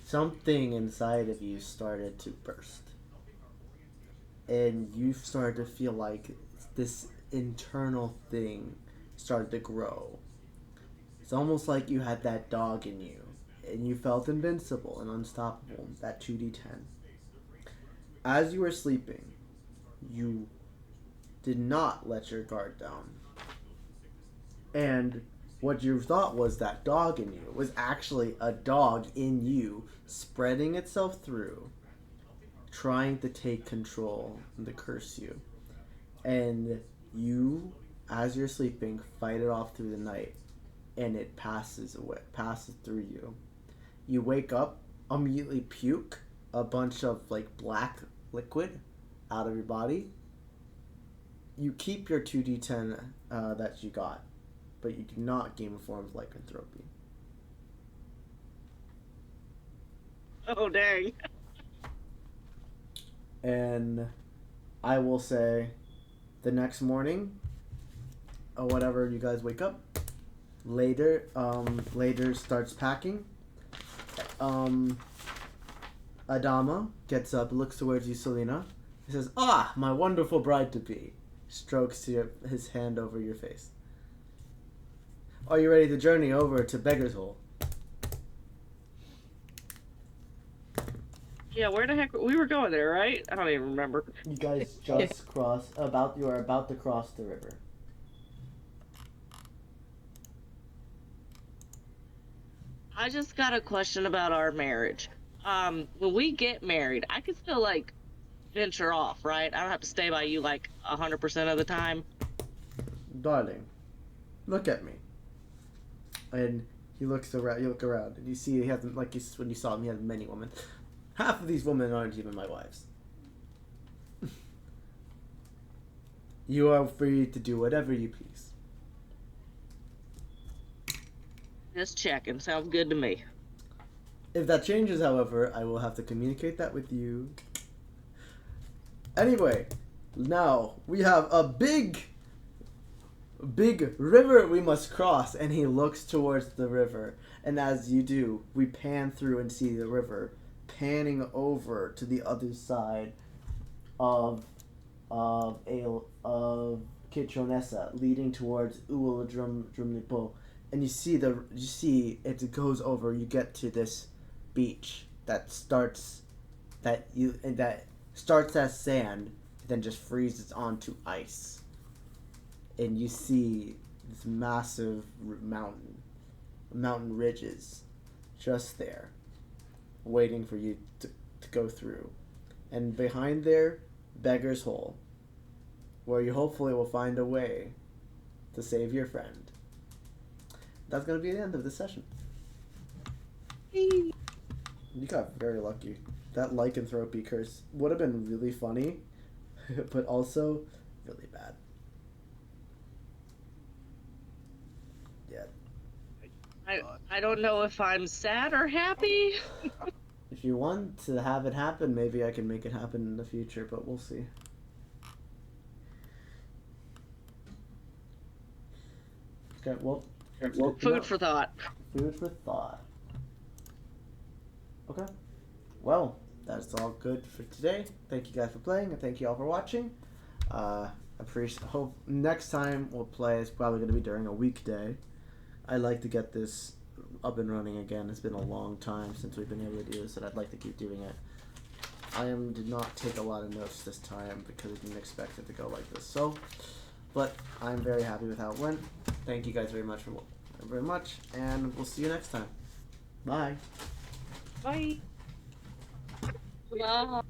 something inside of you started to burst. And you started to feel like this internal thing started to grow. It's almost like you had that dog in you, and you felt invincible and unstoppable, that 2d10. As you were sleeping, you did not let your guard down. And what you thought was that dog in you was actually a dog in you spreading itself through, trying to take control and to curse you. And you, as you're sleeping, fight it off through the night, and it passes through you. You wake up, immediately puke a bunch of like black liquid out of your body. You keep your 2d10 that you got, but you do not gain a form of lycanthropy. Oh, dang. And I will say, the next morning, or whatever you guys wake up, later starts packing. Adama gets up, looks towards you, Selena. He says, "Ah, my wonderful bride-to-be." Strokes his hand over your face. Are you ready to journey over to Beggar's Hole? Yeah, where the heck we were going there, right? I don't even remember. You guys just you are about to cross the river. I just got a question about our marriage. When we get married, I can still like venture off, right? I don't have to stay by you like 100% of the time. Darling, look at me. And he looks around. You look around, and you see he hasn't when you saw him. He had many women. Half of these women aren't even my wives. You are free to do whatever you please. Just checking. Sounds good to me. If that changes, however, I will have to communicate that with you. Anyway, now we have a big river we must cross, and he looks towards the river. And as you do, we pan through and see the river, panning over to the other side of Kitronessa, leading towards Drumlipo. And you see it goes over. You get to this beach that starts as sand, then just freezes onto ice. And you see this massive mountain ridges just there, waiting for you to go through. And behind there, Beggar's Hole, where you hopefully will find a way to save your friend. That's going to be the end of this session. You got very lucky. That lycanthropy curse would have been really funny, but also really bad. I don't know if I'm sad or happy. If you want to have it happen, maybe I can make it happen in the future, but we'll see. Okay, well, Food for thought. Food for thought. Okay. Well, that's all good for today. Thank you guys for playing, and thank you all for watching. Hope next time we'll play is probably going to be during a weekday. I'd like to get this up and running again. It's been a long time since we've been able to do this, and I'd like to keep doing it. Did not take a lot of notes this time because I didn't expect it to go like this. But I'm very happy with how it went. Thank you guys very much, and we'll see you next time. Bye. Bye. Bye.